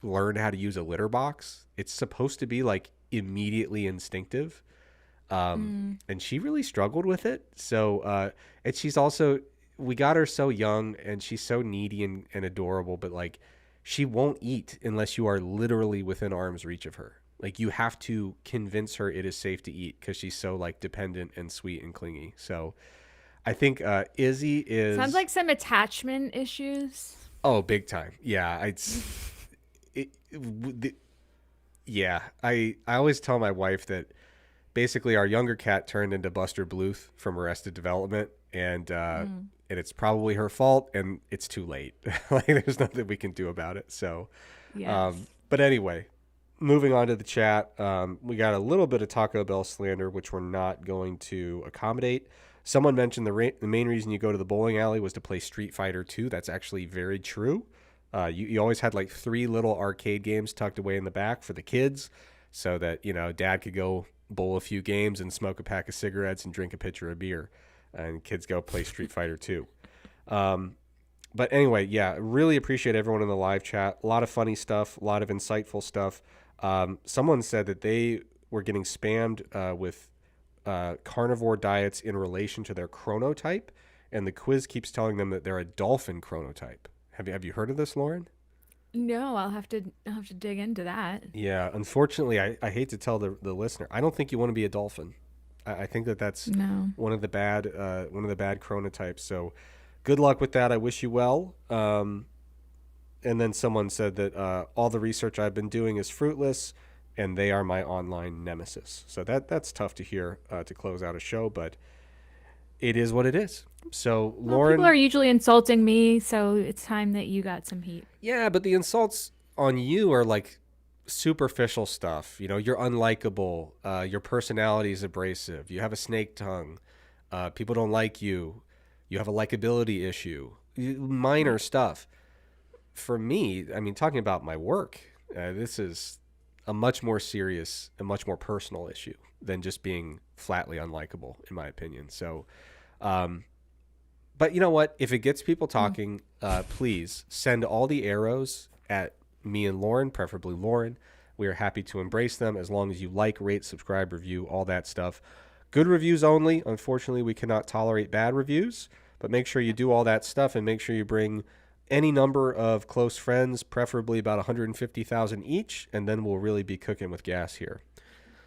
learn how to use a litter box. It's supposed to be like immediately instinctive. Mm. And she really struggled with it. So, and she's also, we got her so young and she's so needy and adorable, but like she won't eat unless you are literally within arm's reach of her. Like you have to convince her it is safe to eat because she's so like dependent and sweet and clingy. So I think Izzy Sounds is, like some attachment issues. oh, big time. Yeah. It, the, yeah. I always tell my wife that basically our younger cat turned into Buster Bluth from Arrested Development, Mm. and it's probably her fault, and it's too late. Like there's nothing we can do about it. So, Yes. but anyway, moving on to the chat, we got a little bit of Taco Bell slander, which we're not going to accommodate. Someone mentioned the main reason you go to the bowling alley was to play Street Fighter 2. That's actually very true. You always had like three little arcade games tucked away in the back for the kids so that, dad could go bowl a few games and smoke a pack of cigarettes and drink a pitcher of beer. And kids go play Street Fighter 2. Um, but anyway, yeah, really appreciate everyone in the live chat. A lot of funny stuff, a lot of insightful stuff. Someone said that they were getting spammed with carnivore diets in relation to their chronotype, and the quiz keeps telling them that they're a dolphin chronotype. Have you heard of this, Lauren? No, I'll have to dig into that. Yeah, unfortunately, I hate to tell the listener, I don't think you want to be a dolphin. I think that that's No. one of the bad chronotypes. So, good luck with that. I wish you well. And then someone said that all the research I've been doing is fruitless, and they are my online nemesis. So that's tough to hear to close out a show, but it is what it is. So, Well, people are Lauren, usually insulting me, so it's time that you got some heat. yeah, but the insults on you are like superficial stuff. You're unlikable. Your personality is abrasive. You have a snake tongue. People don't like you. You have a likability issue. Minor Right. stuff. For me, I mean, talking about my work, this is a much more serious and much more personal issue than just being flatly unlikable, in my opinion. So, um, but you know what? If it gets people Mm. talking, please send all the arrows at me and Lauren, preferably Lauren. We are happy to embrace them as long as you like, rate, subscribe, review, all that stuff. Good reviews only. Unfortunately, we cannot tolerate bad reviews, but make sure you do all that stuff and make sure you bring any number of close friends, preferably about 150,000 each, and then we'll really be cooking with gas here.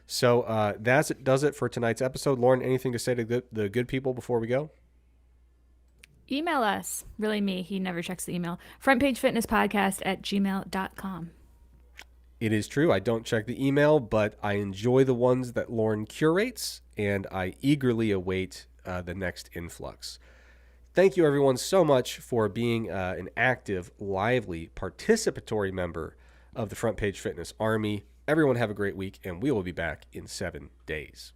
So that does it for tonight's episode. Lauren, anything to say to the good people before we go? Email us. Really me. He never checks the email. frontpagefitnesspodcast@gmail.com. It is true. I don't check the email, but I enjoy the ones that Lauren curates, and I eagerly await the next influx. Thank you, everyone, so much for being an active, lively, participatory member of the Front Page Fitness Army. Everyone have a great week, and we will be back in 7 days.